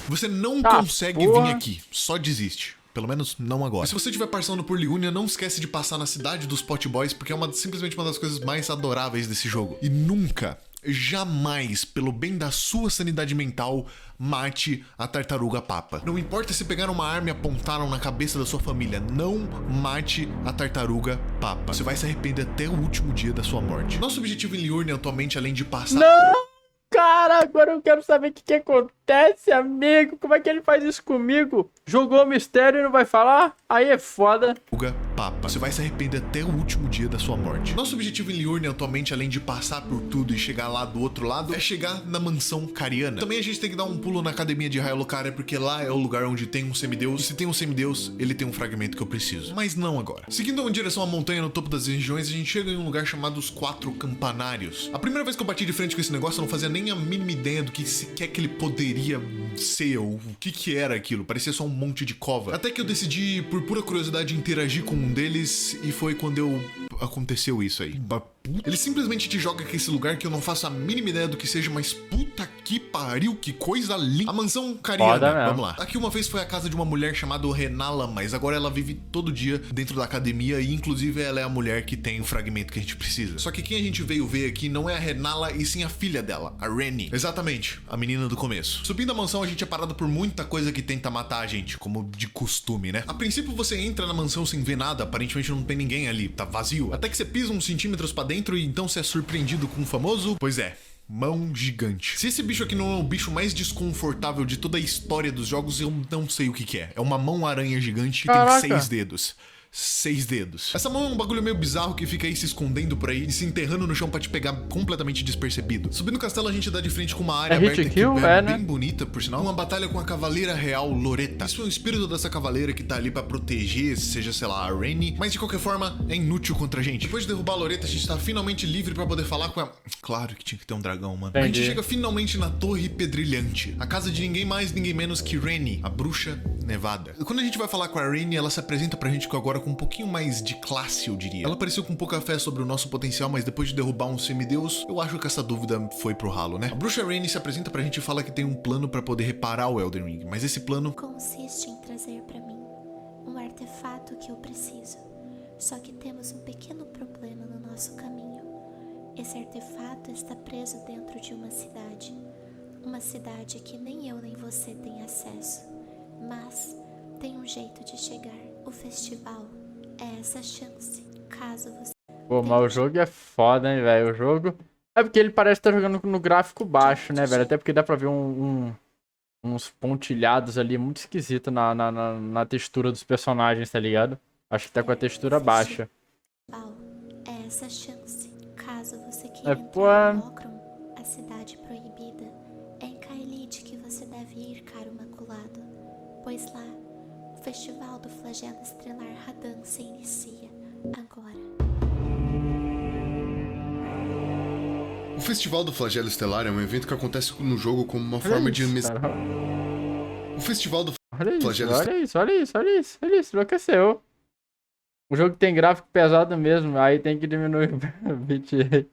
você não consegue vir aqui. Só desiste. Pelo menos não agora. E se você estiver passando por Liurnia, não esquece de passar na cidade dos Pot Boys, porque é simplesmente uma das coisas mais adoráveis desse jogo. E nunca, jamais, pelo bem da sua sanidade mental, mate a tartaruga papa. Não importa se pegaram uma arma e apontaram na cabeça da sua família, não mate a tartaruga papa. Você vai se arrepender até o último dia da sua morte. Nosso objetivo em Liurnia atualmente, além de passar... Não! Cara, agora eu quero saber o que acontece, amigo. Como é que ele faz isso comigo? Jogou o mistério e não vai falar? Aí é foda. Papa. Você vai se arrepender até o último dia da sua morte. Nosso objetivo em Liurnia atualmente, além de passar por tudo e chegar lá do outro lado, é chegar na mansão Cariana. Também a gente tem que dar um pulo na Academia de Raya Lucaria, porque lá é o lugar onde tem um semideus. E se tem um semideus, ele tem um fragmento que eu preciso. Mas não agora. Seguindo em direção à montanha no topo das regiões, a gente chega em um lugar chamado os 4 Campanários. A primeira vez que eu bati de frente com esse negócio, eu não fazia nem a mínima ideia do que sequer que ele poderia ser, ou o que era aquilo. Parecia só um monte de cova. Até que eu decidi, por pura curiosidade, interagir com um deles, e foi quando aconteceu isso aí. Ele simplesmente te joga aqui esse lugar que eu não faço a mínima ideia do que seja, mas puta que pariu, que coisa linda. A mansão Cariana, vamos lá. Aqui uma vez foi a casa de uma mulher chamada Renala, mas agora ela vive todo dia dentro da academia e inclusive ela é a mulher que tem o fragmento que a gente precisa. Só que quem a gente veio ver aqui não é a Renala e sim a filha dela, a Rennie. Exatamente, a menina do começo. Subindo a mansão a gente é parado por muita coisa que tenta matar a gente, como de costume, né? A princípio você entra na mansão sem ver nada, aparentemente não tem ninguém ali, tá vazio. Até que você pisa uns centímetros pra dentro e então você é surpreendido com o famoso... Pois é, mão gigante. Se esse bicho aqui não é o bicho mais desconfortável de toda a história dos jogos, eu não sei o que é. É uma mão-aranha gigante que tem 6 dedos. 6 dedos. Essa mão é um bagulho meio bizarro que fica aí se escondendo por aí e se enterrando no chão pra te pegar completamente despercebido. Subindo o castelo a gente dá de frente com uma área aberta que é bem bonita, por sinal. Uma batalha com a Cavaleira Real Loretta. Isso é o espírito dessa cavaleira que tá ali pra proteger, seja, sei lá, a Rennie. Mas de qualquer forma, é inútil contra a gente. Depois de derrubar a Loretta, a gente tá finalmente livre pra poder falar com a... Claro que tinha que ter um dragão, mano. A gente chega finalmente na Torre Pedrilhante. A casa de ninguém mais, ninguém menos que Rennie, a bruxa nevada. Quando a gente vai falar com a Rennie, ela se apresenta pra gente agora com um pouquinho mais de classe, eu diria. Ela pareceu com pouca fé sobre o nosso potencial, mas depois de derrubar um semideus, eu acho que essa dúvida foi pro ralo, né? A bruxa Rennie se apresenta pra gente e fala que tem um plano pra poder reparar o Elden Ring, mas esse plano... consiste em trazer pra mim um artefato que eu preciso. Só que temos um pequeno problema no nosso caminho. Esse artefato está preso dentro de uma cidade. Uma cidade que nem eu nem você tem acesso. Mas tem um jeito de chegar. O festival é essa chance, caso você... Pô, mas o jogo é foda, hein, velho? O jogo... É porque ele parece estar jogando no gráfico baixo, né, velho? Até porque dá pra ver uns pontilhados ali muito esquisito na textura dos personagens, tá ligado? Acho que tá com a textura baixa. É essa chance, caso você queira entrar em Lokron, a cidade proibida. É em Caelid que você deve ir caro maculado, pois lá o festival do flagelo estelar Radan se inicia agora. O Festival do Flagelo Estelar é um evento que acontece no jogo como uma forma de... O Festival do Olha isso, Flagelo olha isso, olha isso, olha isso, olha isso, enlouqueceu. O jogo tem gráfico pesado mesmo, aí tem que diminuir o bitrate.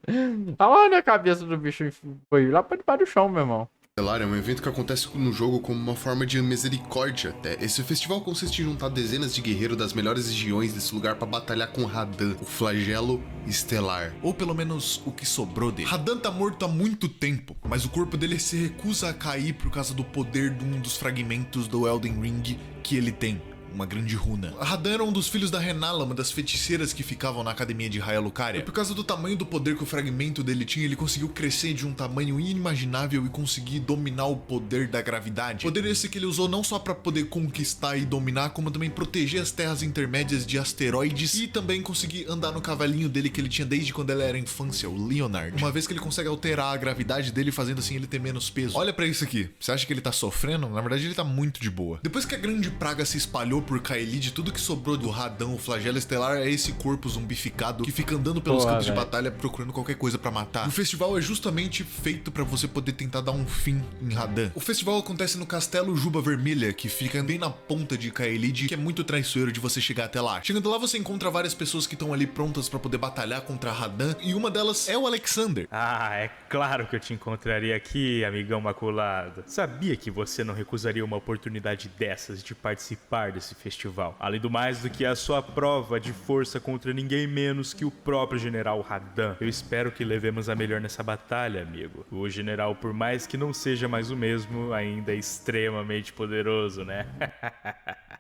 Olha a cabeça do bicho, foi lá pra debaixo do chão, meu irmão. Estelar é um evento que acontece no jogo como uma forma de misericórdia até. Esse festival consiste em juntar dezenas de guerreiros das melhores regiões desse lugar para batalhar com Radan, o flagelo estelar. Ou pelo menos o que sobrou dele. Radan tá morto há muito tempo, mas o corpo dele se recusa a cair por causa do poder de um dos fragmentos do Elden Ring que ele tem. Uma grande runa. Radan era um dos filhos da Renala, uma das feiticeiras que ficavam na academia de Raya Lucaria. E por causa do tamanho do poder que o fragmento dele tinha, ele conseguiu crescer de um tamanho inimaginável e conseguir dominar o poder da gravidade. Poder esse que ele usou não só para poder conquistar e dominar, como também proteger as terras intermédias de asteroides e também conseguir andar no cavalinho dele que ele tinha desde quando ele era infância, o Leonard. Uma vez que ele consegue alterar a gravidade dele, fazendo assim ele ter menos peso. Olha pra isso aqui. Você acha que ele tá sofrendo? Na verdade ele tá muito de boa. Depois que a grande praga se espalhou por Caelid, tudo que sobrou do Radan, o flagelo estelar, é esse corpo zumbificado que fica andando pelos campos de batalha procurando qualquer coisa pra matar. O festival é justamente feito pra você poder tentar dar um fim em Radan. O festival acontece no Castelo Juba Vermelha, que fica bem na ponta de Caelid, que é muito traiçoeiro de você chegar até lá. Chegando lá, você encontra várias pessoas que estão ali prontas pra poder batalhar contra Radan, e uma delas é o Alexander. Ah, é claro que eu te encontraria aqui, amigão maculado. Sabia que você não recusaria uma oportunidade dessas de participar desse festival. Além do mais do que a sua prova de força contra ninguém menos que o próprio General Radan. Eu espero que levemos a melhor nessa batalha, amigo. O General, por mais que não seja mais o mesmo, ainda é extremamente poderoso, né?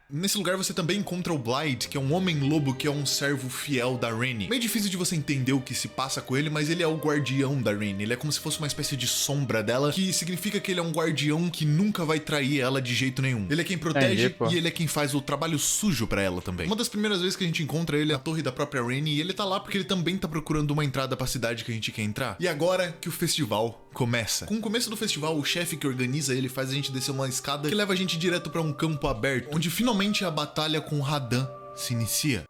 Nesse lugar você também encontra o Blight, que é um homem-lobo que é um servo fiel da Ranni. Meio difícil de você entender o que se passa com ele, mas ele é o guardião da Ranni. Ele é como se fosse uma espécie de sombra dela, que significa que ele é um guardião que nunca vai trair ela de jeito nenhum. Ele é quem protege e ele é quem faz o trabalho sujo pra ela também. Uma das primeiras vezes que a gente encontra ele é na torre da própria Ranni, e ele tá lá porque ele também tá procurando uma entrada pra cidade que a gente quer entrar. E agora que o festival começa. Com o começo do festival, o chefe que organiza ele faz a gente descer uma escada que leva a gente direto pra um campo aberto, onde finalmente a batalha com Radan se inicia.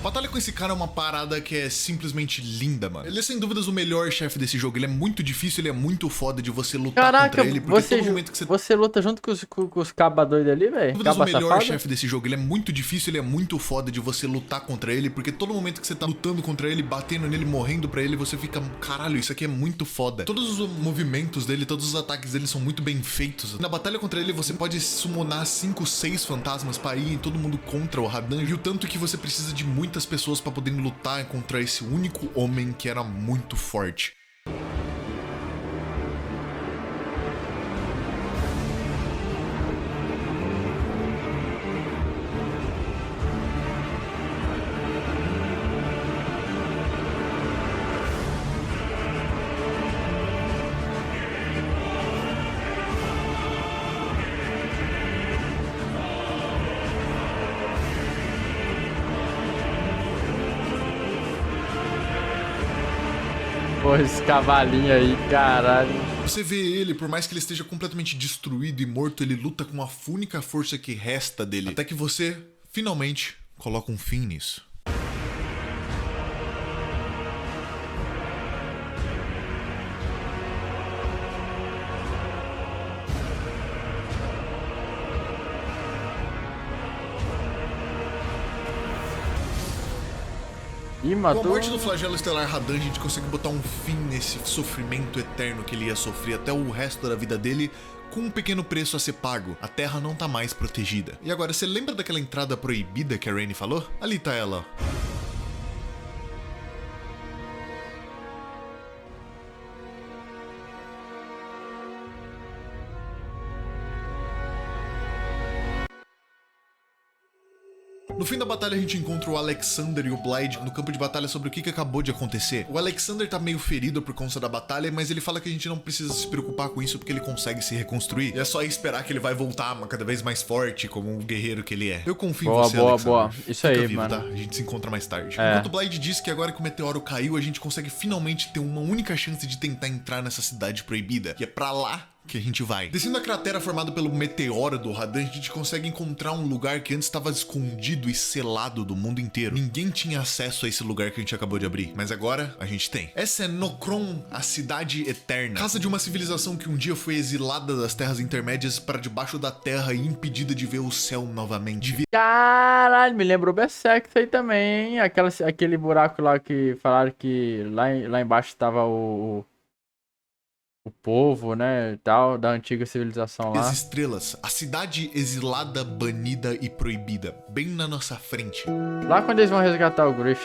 Batalha com esse cara é uma parada que é simplesmente linda, mano. Ele é sem dúvidas o melhor chefe desse jogo. Ele é muito difícil, ele é muito foda de você lutar contra ele. Porque todo momento que você luta junto com os cabas doidos ali, velho? O melhor chefe desse jogo. Ele é muito difícil, ele é muito foda de você lutar contra ele. Porque todo momento que você tá lutando contra ele, batendo nele, morrendo pra ele, você fica, caralho, isso aqui é muito foda. Todos os movimentos dele, todos os ataques dele são muito bem feitos. Na batalha contra ele, você pode summonar 5, 6 fantasmas pra ir todo mundo contra o Radan. E o tanto que você precisa de muitas pessoas pra poderem lutar contra esse único homem que era muito forte. Porra, esse cavalinho aí, caralho. Você vê ele, por mais que ele esteja completamente destruído e morto, ele luta com a única força que resta dele. Até que você, finalmente, coloca um fim nisso. Com a morte do flagelo estelar Radan, a gente consegue botar um fim nesse sofrimento eterno que ele ia sofrer até o resto da vida dele, com um pequeno preço a ser pago. A Terra não tá mais protegida. E agora, você lembra daquela entrada proibida que a Ranni falou? Ali tá ela, ó. No fim da batalha a gente encontra o Alexander e o Blight no campo de batalha sobre o que acabou de acontecer. O Alexander tá meio ferido por conta da batalha, mas ele fala que a gente não precisa se preocupar com isso porque ele consegue se reconstruir. E é só esperar que ele vai voltar cada vez mais forte como o guerreiro que ele é. Eu confio em você, Alexander. Boa. Isso aí, vivo, mano. Tá? A gente se encontra mais tarde. Enquanto o Blight diz que agora que o meteoro caiu, a gente consegue finalmente ter uma única chance de tentar entrar nessa cidade proibida. E é pra lá que a gente vai. Descendo a cratera formada pelo meteoro do Radan, a gente consegue encontrar um lugar que antes estava escondido e selado do mundo inteiro. Ninguém tinha acesso a esse lugar que a gente acabou de abrir, mas agora a gente tem. Essa é Nokron, a Cidade Eterna, casa de uma civilização que um dia foi exilada das terras intermédias para debaixo da terra e impedida de ver o céu novamente. Caralho, me lembrou Berserk isso aí também, hein? Aquele buraco lá que falaram que lá embaixo tava o povo, né, e tal, da antiga civilização lá. As estrelas, a cidade exilada, banida e proibida, bem na nossa frente. Lá quando eles vão resgatar o Grift.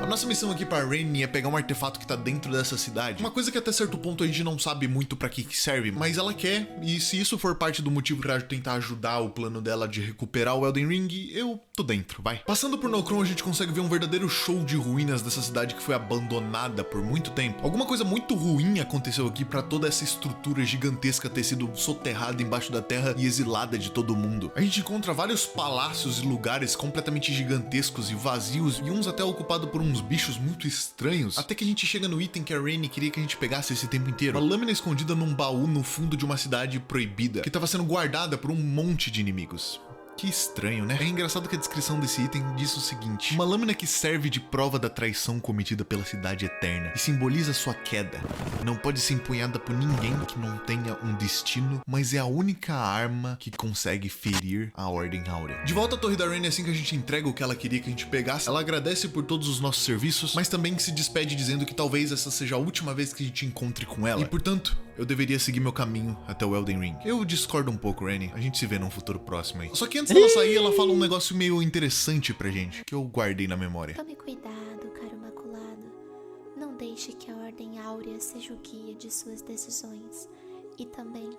A nossa missão aqui pra Rainy é pegar um artefato que tá dentro dessa cidade. Uma coisa que até certo ponto a gente não sabe muito pra que serve, mas ela quer, e se isso for parte do motivo pra tentar ajudar o plano dela de recuperar o Elden Ring, eu tô dentro, vai. Passando por Nokron, a gente consegue ver um verdadeiro show de ruínas dessa cidade que foi abandonada por muito tempo. Alguma coisa muito ruim aconteceu aqui pra toda essa estrutura gigantesca ter sido soterrada embaixo da terra e exilada de todo mundo. A gente encontra vários palácios e lugares completamente gigantescos e vazios, e uns até ocupados por uns bichos muito estranhos, até que a gente chega no item que a Rainy queria que a gente pegasse esse tempo inteiro. Uma lâmina escondida num baú no fundo de uma cidade proibida, que estava sendo guardada por um monte de inimigos. Que estranho, né? É engraçado que a descrição desse item diz o seguinte: uma lâmina que serve de prova da traição cometida pela Cidade Eterna e simboliza sua queda. Não pode ser empunhada por ninguém que não tenha um destino, mas é a única arma que consegue ferir a Ordem Áurea. De volta à Torre da Rainy, assim que a gente entrega o que ela queria que a gente pegasse, ela agradece por todos os nossos serviços, mas também se despede dizendo que talvez essa seja a última vez que a gente encontre com ela. E, portanto, eu deveria seguir meu caminho até o Elden Ring. Eu discordo um pouco, Rainy. A gente se vê num futuro próximo aí. Só que antes dela sair, ela fala um negócio meio interessante pra gente, que eu guardei na memória. Tome cuidado, caro Imaculado. Não deixe que a Ordem Áurea seja o guia de suas decisões. E também,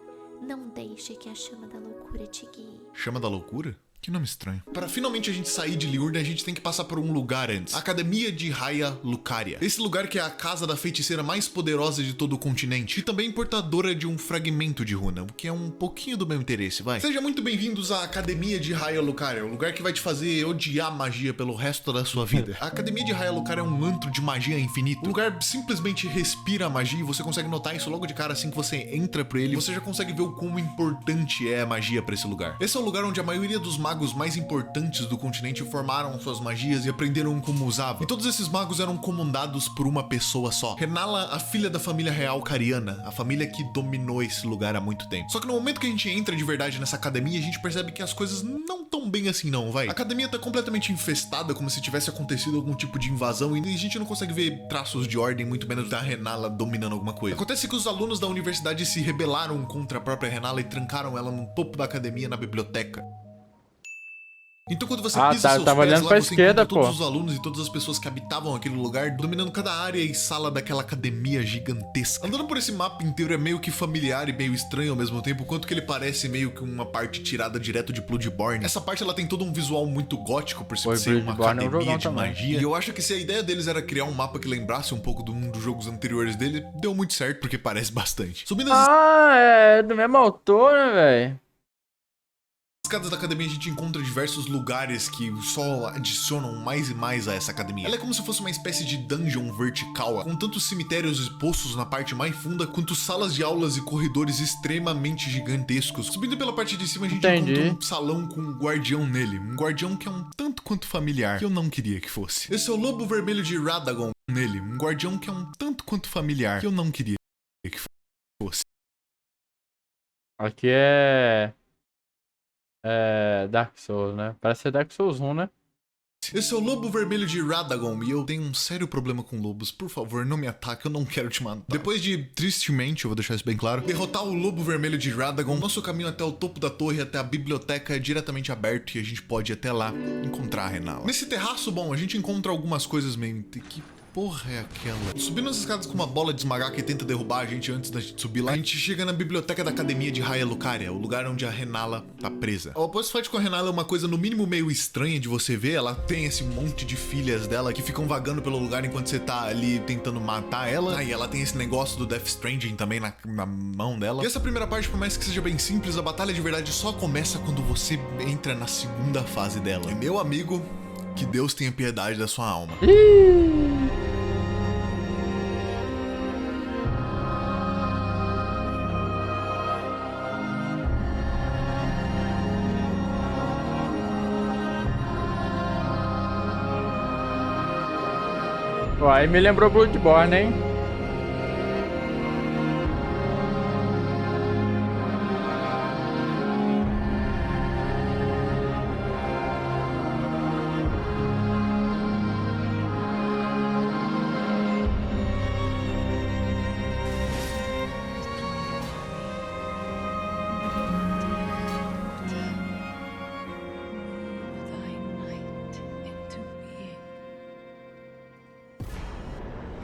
não deixe que a Chama da Loucura te guie. Chama da Loucura? Que nome estranho. Para finalmente a gente sair de Liurna, a gente tem que passar por um lugar antes. A Academia de Raya Lucaria. Esse lugar que é a casa da feiticeira mais poderosa de todo o continente. E também portadora de um fragmento de runa, o que é um pouquinho do meu interesse, vai. Sejam muito bem-vindos à Academia de Raya Lucaria, o lugar que vai te fazer odiar magia pelo resto da sua vida. A Academia de Raya Lucaria é um antro de magia infinito. O lugar simplesmente respira magia e você consegue notar isso logo de cara assim que você entra por ele. Você já consegue ver o quão importante é a magia para esse lugar. Esse é o lugar onde a maioria dos magos mais importantes do continente formaram suas magias e aprenderam como usavam. E todos esses magos eram comandados por uma pessoa só. Renala, a filha da família real cariana, a família que dominou esse lugar há muito tempo. Só que no momento que a gente entra de verdade nessa academia, a gente percebe que as coisas não tão bem assim não, vai. A academia tá completamente infestada, como se tivesse acontecido algum tipo de invasão, e a gente não consegue ver traços de ordem, muito menos da Renala dominando alguma coisa. Acontece que os alunos da universidade se rebelaram contra a própria Renala e trancaram ela no topo da academia na biblioteca. Então quando você pisa seus tava pés olhando lá, pra você esquerda, encontra todos pô. os alunos e todas as pessoas que habitavam aquele lugar, dominando cada área e sala daquela academia gigantesca. Andando por esse mapa inteiro é meio que familiar e meio estranho ao mesmo tempo, quanto que ele parece meio que uma parte tirada direto de Bloodborne. Essa parte ela tem todo um visual muito gótico por ser uma academia de magia. E eu acho que se a ideia deles era criar um mapa que lembrasse um pouco de um dos jogos anteriores dele, deu muito certo, porque parece bastante. Subindo as É do mesmo autor, né, velho? escadas da academia a gente encontra diversos lugares que só adicionam mais e mais a essa academia. Ela é como se fosse uma espécie de dungeon vertical, com tantos cemitérios e poços na parte mais funda, quanto salas de aulas e corredores extremamente gigantescos. Subindo pela parte de cima a gente encontra um salão com um guardião nele, um guardião que é um tanto quanto familiar, que eu não queria que fosse. Esse é o Lobo Vermelho de Radagon nele, um guardião que é um tanto quanto familiar, que eu não queria que fosse. Aqui é Dark Souls, né? Parece ser Dark Souls 1, né? Esse é o Lobo Vermelho de Radagon e eu tenho um sério problema com lobos. Por favor, não me ataque, eu não quero te matar. Depois de, tristemente, eu vou deixar isso bem claro, derrotar o Lobo Vermelho de Radagon, nosso caminho até o topo da torre, até a biblioteca é diretamente aberto e a gente pode ir até lá encontrar a Renala. Nesse terraço, bom, a gente encontra algumas coisas meio... Que porra é aquela? Subindo as escadas com uma bola de esmagar que tenta derrubar a gente antes da gente subir lá, a gente chega na biblioteca da Academia de Raya Lucaria, o lugar onde a Renala tá presa. O boss-fight com a Renala é uma coisa no mínimo meio estranha de você ver. Ela tem esse monte de filhas dela que ficam vagando pelo lugar enquanto você tá ali tentando matar ela. E ela tem esse negócio do Death Stranding também na mão dela. E essa primeira parte, por mais que seja bem simples, a batalha de verdade só começa quando você entra na segunda fase dela. E meu amigo, que Deus tenha piedade da sua alma. Aí me lembrou Bloodborne, hein?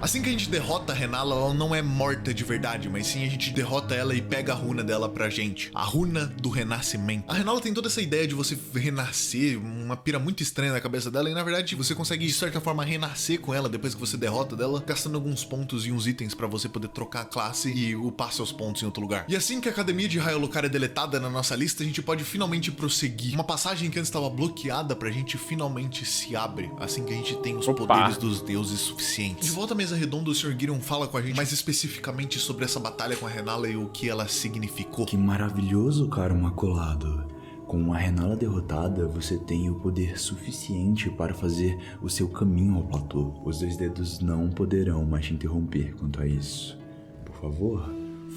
Assim que a gente derrota a Renala, ela não é morta de verdade, mas sim a gente derrota ela e pega a runa dela pra gente. A runa do renascimento. A Renala tem toda essa ideia de você renascer, uma pira muito estranha na cabeça dela, e na verdade você consegue de certa forma renascer com ela depois que você derrota dela, gastando alguns pontos e uns itens pra você poder trocar a classe e upar seus pontos em outro lugar. E assim que a Academia de Raio Alucard é deletada na nossa lista, a gente pode finalmente prosseguir. Uma passagem que antes estava bloqueada pra gente finalmente se abre, assim que a gente tem os poderes dos deuses suficientes. De volta à mesa redonda, o Sr. Gideon fala com a gente mais especificamente sobre essa batalha com a Renala e o que ela significou. Que maravilhoso, caro Maculado. Com a Renala derrotada, você tem o poder suficiente para fazer o seu caminho ao platô. Os dois dedos não poderão mais te interromper quanto a isso. Por favor,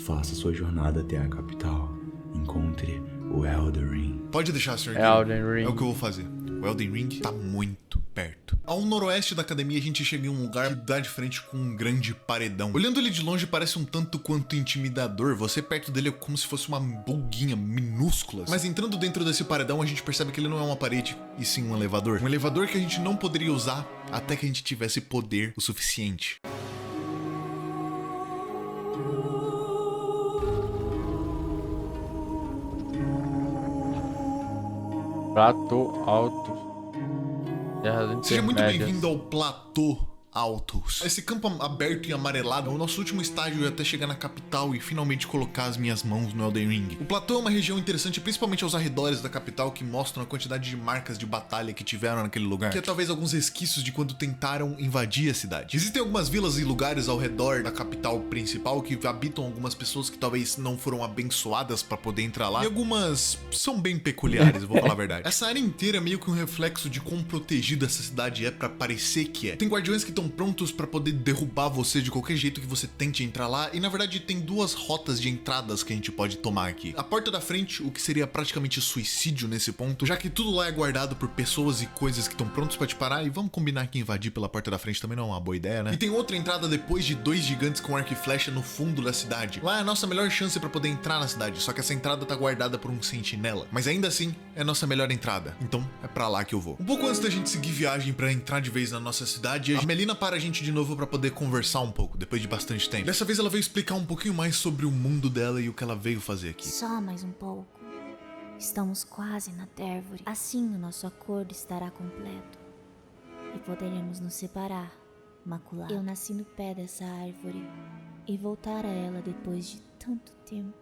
faça sua jornada até a capital. Encontre o Elden Ring. Pode deixar, Sr. Gideon. Elden Ring. É o que eu vou fazer. O Elden Ring tá muito perto. Ao noroeste da academia, a gente chega em um lugar que dá de frente com um grande paredão. Olhando ele de longe, parece um tanto quanto intimidador. Você perto dele é como se fosse uma bulguinha minúscula. Mas entrando dentro desse paredão, a gente percebe que ele não é uma parede, e sim um elevador. Um elevador que a gente não poderia usar até que a gente tivesse poder o suficiente. Platô alto. Seja muito bem-vindo ao Platô Altos. Esse campo aberto e amarelado é o nosso último estágio até chegar na capital e finalmente colocar as minhas mãos no Elden Ring. O platô é uma região interessante, principalmente aos arredores da capital, que mostram a quantidade de marcas de batalha que tiveram naquele lugar, que é talvez alguns resquícios de quando tentaram invadir a cidade. Existem algumas vilas e lugares ao redor da capital principal que habitam algumas pessoas que talvez não foram abençoadas pra poder entrar lá, e algumas são bem peculiares, eu vou falar a verdade. Essa área inteira é meio que um reflexo de quão protegida essa cidade é pra parecer que é. Tem guardiões que estão prontos pra poder derrubar você de qualquer jeito que você tente entrar lá, e na verdade tem duas rotas de entradas que a gente pode tomar aqui. A porta da frente, o que seria praticamente suicídio nesse ponto, já que tudo lá é guardado por pessoas e coisas que estão prontos pra te parar, e vamos combinar que invadir pela porta da frente também não é uma boa ideia, né? E tem outra entrada depois de dois gigantes com arco e flecha no fundo da cidade. Lá é a nossa melhor chance pra poder entrar na cidade, só que essa entrada tá guardada por um sentinela. Mas ainda assim, é a nossa melhor entrada, então é pra lá que eu vou. Um pouco antes da gente seguir viagem pra entrar de vez na nossa cidade, a Melina para a gente de novo pra poder conversar um pouco, depois de bastante tempo. Dessa vez ela veio explicar um pouquinho mais sobre o mundo dela e o que ela veio fazer aqui. Só mais um pouco. Estamos quase na Tervore. Assim o nosso acordo estará completo. E poderemos nos separar, Maculado. Eu nasci no pé dessa árvore. E voltar a ela depois de tanto tempo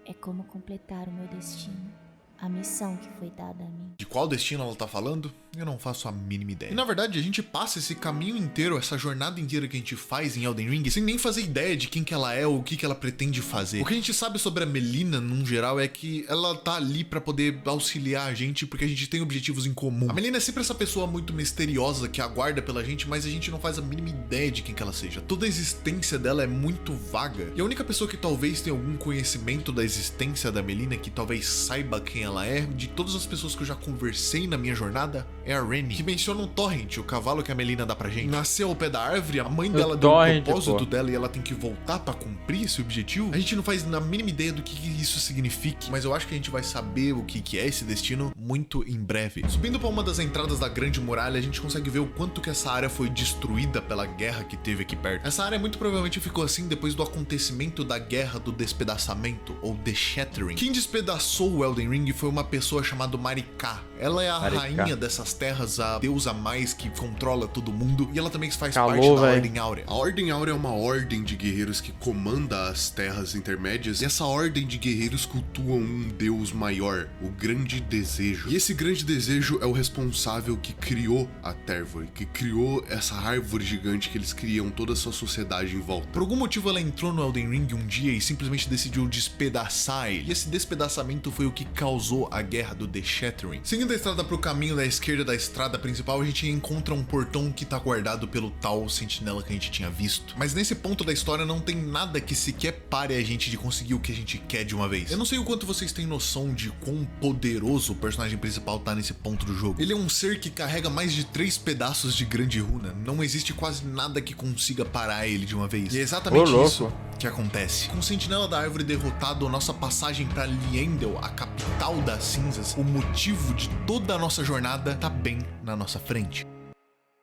é como completar o meu destino. A missão que foi dada a mim. De qual destino ela tá falando? Eu não faço a mínima ideia. E na verdade, a gente passa esse caminho inteiro, essa jornada inteira que a gente faz em Elden Ring, sem nem fazer ideia de quem que ela é ou o que que ela pretende fazer. O que a gente sabe sobre a Melina, num geral, é que ela tá ali pra poder auxiliar a gente, porque a gente tem objetivos em comum. A Melina é sempre essa pessoa muito misteriosa que aguarda pela gente, mas a gente não faz a mínima ideia de quem que ela seja. Toda a existência dela é muito vaga. E a única pessoa que talvez tenha algum conhecimento da existência da Melina, que talvez saiba quem ela é, de todas as pessoas que eu já conversei na minha jornada, é a Rennie, que menciona o Torrent, o cavalo que a Melina dá pra gente. Nasceu ao pé da árvore, a mãe dela deu o propósito dela e ela tem que voltar pra cumprir esse objetivo. A gente não faz a mínima ideia do que isso significa, mas eu acho que a gente vai saber o que é esse destino muito em breve. Subindo pra uma das entradas da Grande Muralha, a gente consegue ver o quanto que essa área foi destruída pela guerra que teve aqui perto. Essa área muito provavelmente ficou assim depois do acontecimento da Guerra do Despedaçamento, ou The Shattering. Quem despedaçou o Elden Ring foi uma pessoa chamada Marika. Ela é a rainha dessas terras, a deusa mais que controla todo mundo, e ela também faz parte da Ordem Áurea. A Ordem Áurea é uma ordem de guerreiros que comanda as terras intermédias, e essa ordem de guerreiros cultua um deus maior, o Grande Desejo. E esse Grande Desejo é o responsável que criou a Tervore, que criou essa árvore gigante que eles criam toda a sua sociedade em volta. Por algum motivo ela entrou no Elden Ring um dia e simplesmente decidiu despedaçar ele. E esse despedaçamento foi o que causou causou a guerra do The Shattering. Seguindo a estrada pro caminho da esquerda da estrada principal, a gente encontra um portão que tá guardado pelo tal sentinela que a gente tinha visto. Mas nesse ponto da história não tem nada que sequer pare a gente de conseguir o que a gente quer de uma vez. Eu não sei o quanto vocês têm noção de quão poderoso o personagem principal tá nesse ponto do jogo. Ele é um ser que carrega mais de 3 pedaços de grande runa. Não existe quase nada que consiga parar ele de uma vez. E é exatamente isso que acontece. Com o Sentinela da Árvore derrotado, a nossa passagem pra Liendel, a capital das cinzas, o motivo de toda a nossa jornada tá bem na nossa frente.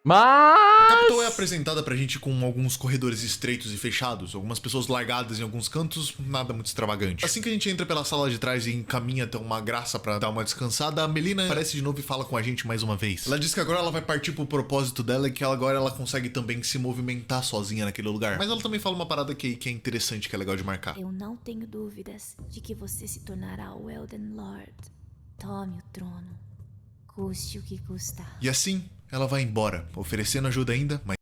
A capital é apresentada pra gente com alguns corredores estreitos e fechados, algumas pessoas largadas em alguns cantos, nada muito extravagante. Assim que a gente entra pela sala de trás e encaminha até uma graça pra dar uma descansada, a Melina aparece de novo e fala com a gente mais uma vez. Ela diz que agora ela vai partir pro propósito dela e que agora ela consegue também se movimentar sozinha naquele lugar. Mas ela também fala uma parada que é interessante, que é legal de marcar. Eu não tenho dúvidas de que você se tornará o Elden Lord. Tome o trono, custe o que custar. E assim, ela vai embora, oferecendo ajuda ainda, mas...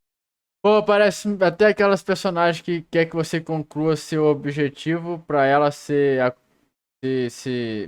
Pô, parece até aquelas personagens que quer que você conclua seu objetivo pra ela se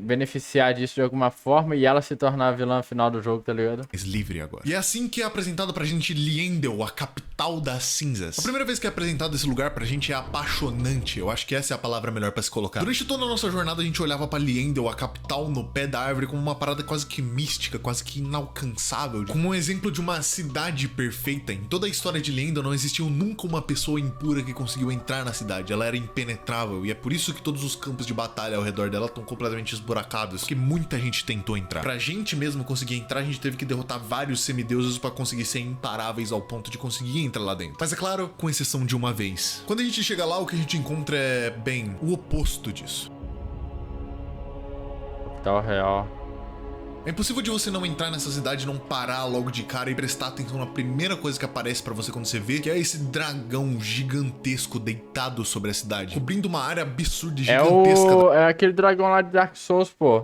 beneficiar disso de alguma forma e ela se tornar a vilã final do jogo, tá ligado? livre agora. E é assim que é apresentado pra gente Liendel, a capital das cinzas. A primeira vez que é apresentado esse lugar pra gente é apaixonante. Eu acho que essa é a palavra melhor pra se colocar. Durante toda a nossa jornada a gente olhava pra Liendel, a capital no pé da árvore, como uma parada quase que mística, quase que inalcançável, como um exemplo de uma cidade perfeita. Em toda a história de Liendel não existiu nunca uma pessoa impura que conseguiu entrar na cidade. Ela era impenetrável e é por isso que todos os campos de batalha ao redor dela estão completamente esburacados, porque muita gente tentou entrar. Pra gente mesmo conseguir entrar, a gente teve que derrotar vários semideuses pra conseguir ser imparáveis ao ponto de conseguir entrar lá dentro. Mas é claro, com exceção de uma vez. Quando a gente chega lá, o que a gente encontra é, bem, o oposto disso. Capital real. É impossível de você não entrar nessa cidade, não parar logo de cara e prestar atenção na primeira coisa que aparece pra você quando você vê, que é esse dragão gigantesco deitado sobre a cidade, cobrindo uma área absurda e gigantesca. É aquele dragão lá de Dark Souls, pô.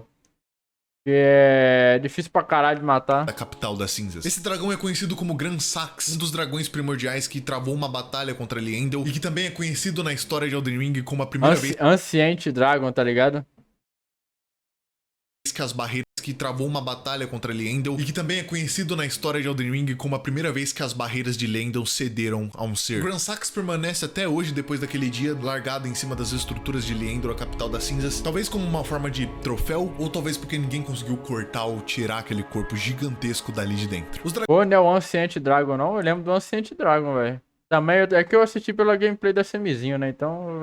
Que é difícil pra caralho de matar. Da capital das cinzas. Esse dragão é conhecido como Gran Sax, um dos dragões primordiais que travou uma batalha contra Liendel e que também é conhecido na história de Elden Ring como a primeira vez Ancient Dragon, tá ligado? que as barreiras que travou uma batalha contra Liendel e que também é conhecido na história de Elden Ring como a primeira vez que as barreiras de Liendel cederam a um ser. Gran Sax permanece até hoje depois daquele dia largado em cima das estruturas de Liendel, a capital das cinzas, talvez como uma forma de troféu ou talvez porque ninguém conseguiu cortar ou tirar aquele corpo gigantesco dali de dentro. Pô, não é o Ancient Dragon não, eu lembro do Ancient Dragon, velho. Também é que eu assisti pela gameplay da Semizinho, né, então...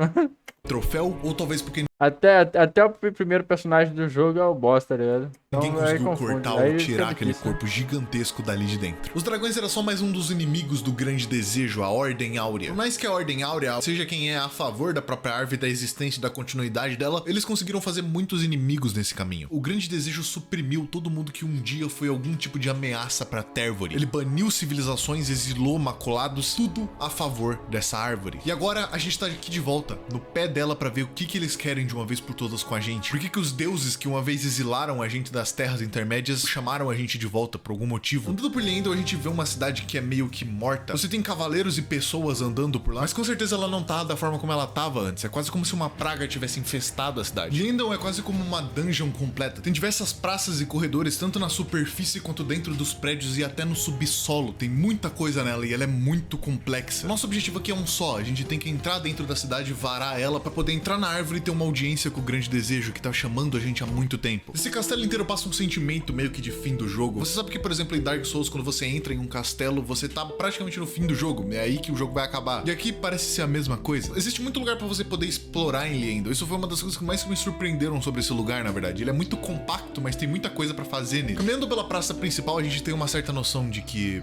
Troféu ou talvez porque Até o primeiro personagem do jogo é o boss, tá ligado? Então, ninguém conseguiu cortar ou tirar aquele corpo gigantesco dali de dentro. Os dragões eram só mais um dos inimigos do grande desejo, a Ordem Áurea. Por mais que a Ordem Áurea seja quem é a favor da própria árvore, da existência e da continuidade dela, eles conseguiram fazer muitos inimigos nesse caminho. O grande desejo suprimiu todo mundo que um dia foi algum tipo de ameaça pra Tervory. Ele baniu civilizações, exilou maculados, tudo a favor dessa árvore. E agora a gente tá aqui de volta, no pé dela, pra ver o que eles querem de uma vez por todas com a gente. Por que os deuses que uma vez exilaram a gente das terras intermédias chamaram a gente de volta por algum motivo? Andando por Liendel, a gente vê uma cidade que é meio que morta. Você tem cavaleiros e pessoas andando por lá, mas com certeza ela não tá da forma como ela tava antes. É quase como se uma praga tivesse infestado a cidade. Liendel é quase como uma dungeon completa. Tem diversas praças e corredores, tanto na superfície quanto dentro dos prédios e até no subsolo. Tem muita coisa nela e ela é muito complexa. Nosso objetivo aqui é um só. A gente tem que entrar dentro da cidade, varar ela pra poder entrar na árvore e ter uma audiência com o grande desejo que tá chamando a gente há muito tempo. Esse castelo inteiro passa um sentimento meio que de fim do jogo. Você sabe que, por exemplo, em Dark Souls, quando você entra em um castelo, você tá praticamente no fim do jogo. É aí que o jogo vai acabar. E aqui parece ser a mesma coisa. Existe muito lugar pra você poder explorar em Liendel. Isso foi uma das coisas que mais me surpreenderam sobre esse lugar, na verdade. Ele é muito compacto, mas tem muita coisa pra fazer nele. Caminhando pela praça principal, a gente tem uma certa noção de que...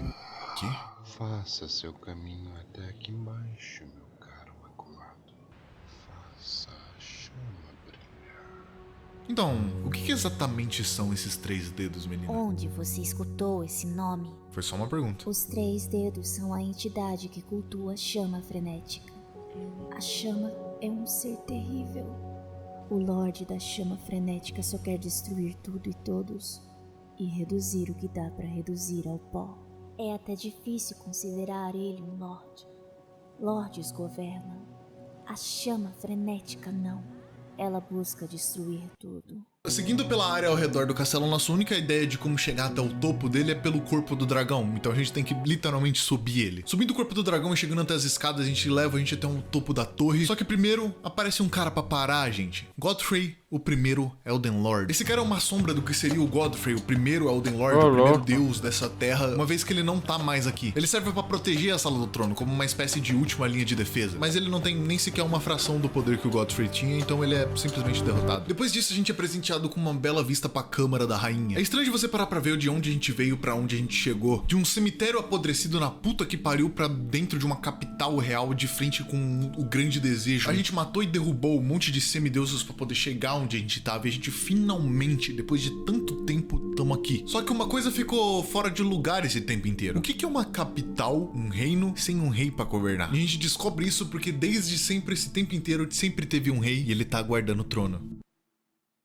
Faça seu caminho até aqui embaixo, meu caro maculado. Faça a chama brilhar. Então, o que exatamente são esses 3 dedos, menina? Onde você escutou esse nome? Foi só uma pergunta. Os 3 dedos são a entidade que cultua a chama frenética. A chama é um ser terrível. O Lorde da chama frenética só quer destruir tudo e todos e reduzir o que dá pra reduzir ao pó. É até difícil considerar ele um Lorde. Lordes governam. A chama frenética não. Ela busca destruir tudo. Seguindo pela área ao redor do castelo, nossa única ideia de como chegar até o topo dele é pelo corpo do dragão. Então a gente tem que literalmente subir ele. Subindo o corpo do dragão e chegando até as escadas, a gente leva a gente até o topo da torre. Só que primeiro aparece um cara pra parar a gente. Godfrey, o primeiro Elden Lord. Esse cara é uma sombra do que seria o Godfrey, o primeiro Elden Lord, o primeiro deus dessa terra, uma vez que ele não tá mais aqui. Ele serve pra proteger a Sala do Trono, como uma espécie de última linha de defesa. Mas ele não tem nem sequer uma fração do poder que o Godfrey tinha, então ele é simplesmente derrotado. Depois disso, a gente é presenteado com uma bela vista pra Câmara da Rainha. É estranho de você parar pra ver de onde a gente veio pra onde a gente chegou. De um cemitério apodrecido na puta que pariu pra dentro de uma capital real de frente com o grande desejo. A gente matou e derrubou um monte de semideuses pra poder chegar onde a gente tava e a gente finalmente, depois de tanto tempo, tamo aqui. Só que uma coisa ficou fora de lugar esse tempo inteiro. O que é uma capital, um reino, sem um rei pra governar? E a gente descobre isso porque desde sempre, esse tempo inteiro, sempre teve um rei e ele tá guardando o trono.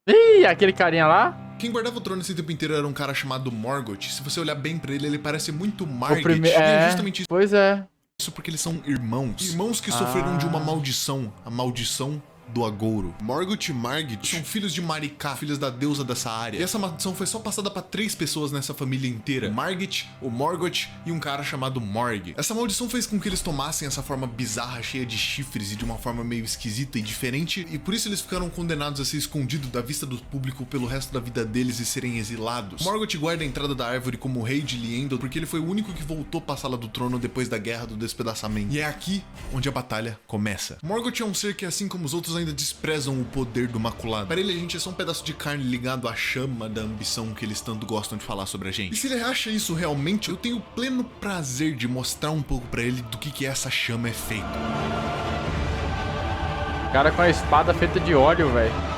Ih, aquele carinha lá? Quem guardava o trono esse tempo inteiro era um cara chamado Morgoth. Se você olhar bem pra ele, ele parece muito Margit. E é justamente isso. Pois é. Isso porque eles são irmãos. Irmãos que sofreram de uma maldição. A maldição do agouro. Morgoth e Margit são filhos de Marika, filhas da deusa dessa área. E essa maldição foi só passada pra 3 pessoas nessa família inteira. Margit, o Morgoth e um cara chamado Morg. Essa maldição fez com que eles tomassem essa forma bizarra, cheia de chifres e de uma forma meio esquisita e diferente, e por isso eles ficaram condenados a ser escondidos da vista do público pelo resto da vida deles e serem exilados. Morgoth guarda a entrada da árvore como rei de Liendel porque ele foi o único que voltou pra Sala do Trono depois da Guerra do Despedaçamento. E é aqui onde a batalha começa. Morgoth é um ser que, assim como os outros, ainda desprezam o poder do Maculado. Para ele, a gente é só um pedaço de carne ligado à chama da ambição que eles tanto gostam de falar sobre a gente. E se ele acha isso realmente, eu tenho pleno prazer de mostrar um pouco pra ele do que essa chama é feita. Cara com a espada feita de óleo, velho.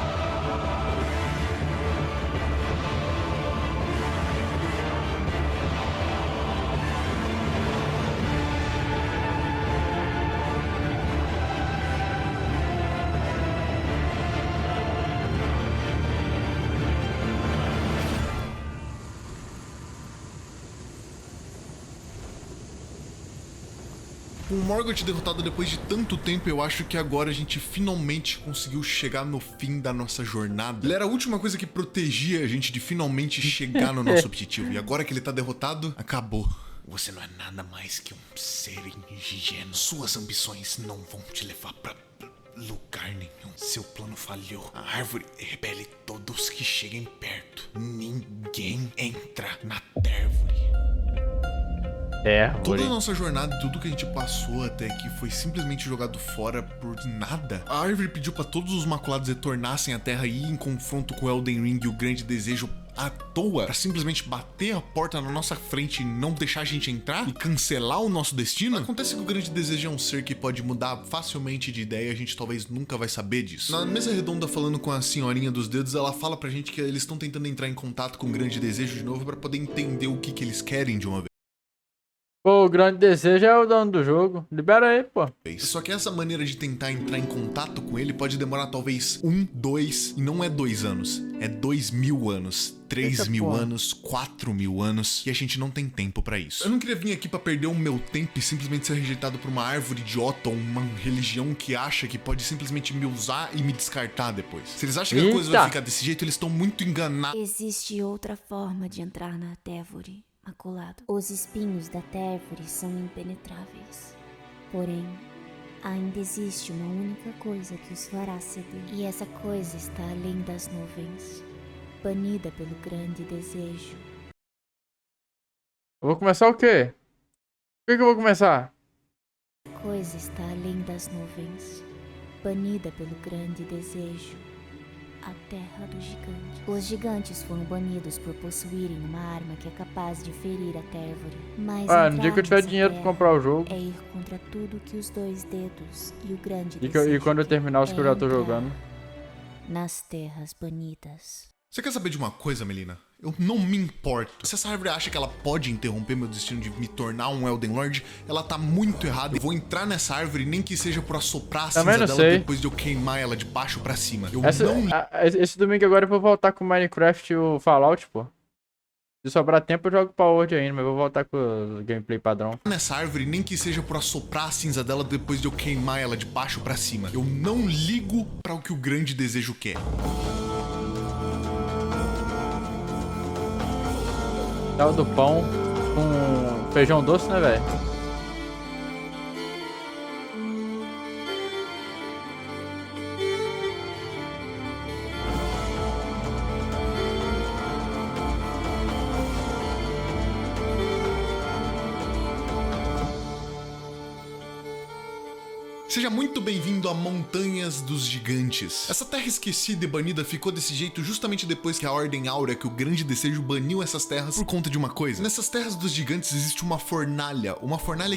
Com o Morgoth derrotado depois de tanto tempo, eu acho que agora a gente finalmente conseguiu chegar no fim da nossa jornada. Ele era a última coisa que protegia a gente de finalmente chegar no nosso objetivo. E agora que ele tá derrotado, acabou. Você não é nada mais que um ser ingênuo. Suas ambições não vão te levar pra lugar nenhum. Seu plano falhou. A árvore repele todos que cheguem perto. Ninguém entra na árvore. Toda a nossa jornada e tudo que a gente passou até aqui foi simplesmente jogado fora por nada. A árvore pediu pra todos os Maculados retornassem à Terra e ir em confronto com Elden Ring e o Grande Desejo à toa, pra simplesmente bater a porta na nossa frente e não deixar a gente entrar e cancelar o nosso destino. Acontece que o Grande Desejo é um ser que pode mudar facilmente de ideia e a gente talvez nunca vai saber disso. Na mesa redonda, falando com a senhorinha dos dedos, ela fala pra gente que eles estão tentando entrar em contato com o Grande Desejo de novo pra poder entender o que eles querem de uma vez. Pô, o Grande Desejo é o dono do jogo. Libera aí, pô. Só que essa maneira de tentar entrar em contato com ele pode demorar talvez 1, 2, e não é 2 anos. É 2.000 anos, 3.000 anos, 4.000 anos, e a gente não tem tempo pra isso. Eu não queria vir aqui pra perder o meu tempo e simplesmente ser rejeitado por uma árvore idiota ou uma religião que acha que pode simplesmente me usar e me descartar depois. Se eles acham que a coisa vai ficar desse jeito, eles estão muito enganados. Existe outra forma de entrar na Tévore, Maculado. Os espinhos da Tévore são impenetráveis. Porém, ainda existe uma única coisa que os fará ceder. E essa coisa está além das nuvens, banida pelo Grande Desejo. Eu vou começar o quê? O que eu vou começar? A coisa está além das nuvens, banida pelo Grande Desejo. A Terra do Gigante. Os gigantes foram banidos por possuírem uma arma que é capaz de ferir a Térvore. Mas no dia que eu tiver dinheiro pra comprar o jogo. É ir contra tudo que os dois dedos e o Grande E Desejo. E quando eu terminar os que eu já tô jogando. Nas terras banidas. Você quer saber de uma coisa, Melina? Eu não me importo. Se essa árvore acha que ela pode interromper meu destino de me tornar um Elden Lord, ela tá muito errada. Eu vou entrar nessa árvore, nem que seja por assoprar a cinza dela depois de eu queimar ela de baixo pra cima. Esse domingo agora eu vou voltar com o Minecraft e o Fallout, pô. Se sobrar tempo eu jogo pra hoje ainda, mas eu vou voltar com o gameplay padrão. Nessa árvore, nem que seja por assoprar a cinza dela depois de eu queimar ela de baixo pra cima. Eu não ligo pra o que o Grande Desejo quer. Tal do pão com feijão doce, né, velho? Seja muito bem-vindo a Montanhas dos Gigantes. Essa terra esquecida e banida ficou desse jeito justamente depois que a Ordem Áurea, que o Grande Desejo, baniu essas terras por conta de uma coisa. Nessas terras dos gigantes existe uma fornalha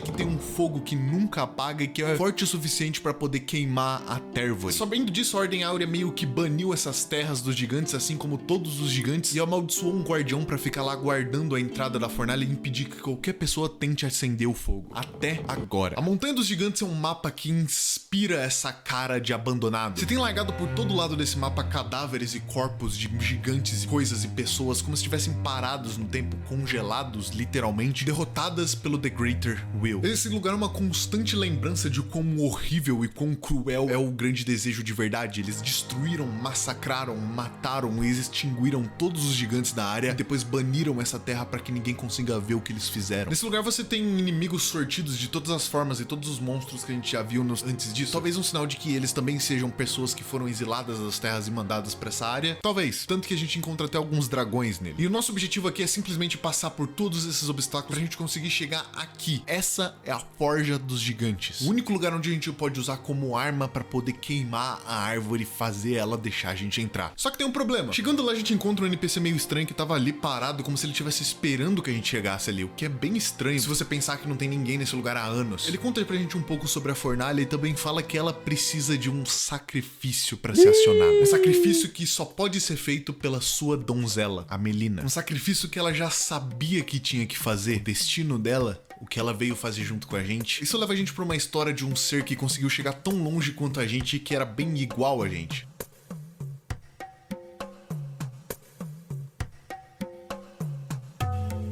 que tem um fogo que nunca apaga e que é forte o suficiente para poder queimar a Tervory. Sabendo disso, a Ordem Áurea meio que baniu essas terras dos gigantes, assim como todos os gigantes, e amaldiçoou um guardião para ficar lá guardando a entrada da fornalha e impedir que qualquer pessoa tente acender o fogo. Até agora. A Montanha dos Gigantes é um mapa que inspira essa cara de abandonado. Você tem largado por todo lado desse mapa cadáveres e corpos de gigantes, coisas e pessoas como se estivessem parados no tempo, congelados, literalmente, derrotadas pelo The Greater Will. Esse lugar é uma constante lembrança de quão horrível e quão cruel é o Grande Desejo de verdade. Eles destruíram, massacraram, mataram e extinguiram todos os gigantes da área e depois baniram essa terra para que ninguém consiga ver o que eles fizeram. Nesse lugar você tem inimigos sortidos de todas as formas e todos os monstros que a gente já viu antes disso. Talvez um sinal de que eles também sejam pessoas que foram exiladas das terras e mandadas pra essa área. Talvez. Tanto que a gente encontra até alguns dragões nele. E o nosso objetivo aqui é simplesmente passar por todos esses obstáculos pra gente conseguir chegar aqui. Essa é a Forja dos Gigantes. O único lugar onde a gente pode usar como arma pra poder queimar a árvore e fazer ela deixar a gente entrar. Só que tem um problema. Chegando lá a gente encontra um NPC meio estranho que tava ali parado como se ele estivesse esperando que a gente chegasse ali. O que é bem estranho se você pensar que não tem ninguém nesse lugar há anos. Ele conta pra gente um pouco sobre a fornalha e também fala que ela precisa de um sacrifício para ser acionado. Um sacrifício que só pode ser feito pela sua donzela, a Melina. Um sacrifício que ela já sabia que tinha que fazer. O destino dela, o que ela veio fazer junto com a gente. Isso leva a gente pra uma história de um ser que conseguiu chegar tão longe quanto a gente e que era bem igual a gente.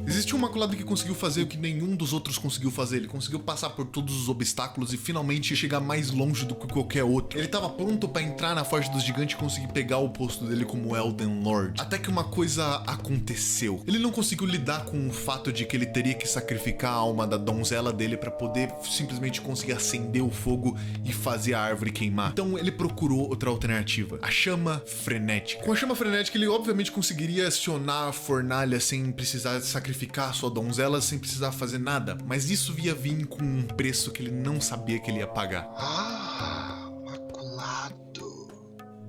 Existe um Imaculado que conseguiu fazer o que nenhum dos outros conseguiu fazer. Ele conseguiu passar por todos os obstáculos e finalmente chegar mais longe do que qualquer outro. Ele tava pronto pra entrar na Forja dos Gigantes e conseguir pegar o posto dele como Elden Lord. Até que uma coisa aconteceu. Ele não conseguiu lidar com o fato de que ele teria que sacrificar a alma da donzela dele pra poder simplesmente conseguir acender o fogo e fazer a árvore queimar. Então ele procurou outra alternativa. A chama frenética. Com a chama frenética ele obviamente conseguiria acionar a fornalha sem precisar sacrificar a sua donzela, sem precisar fazer nada. Mas isso ia vir com um preço que ele não sabia que ele ia pagar. Ah, Imaculado.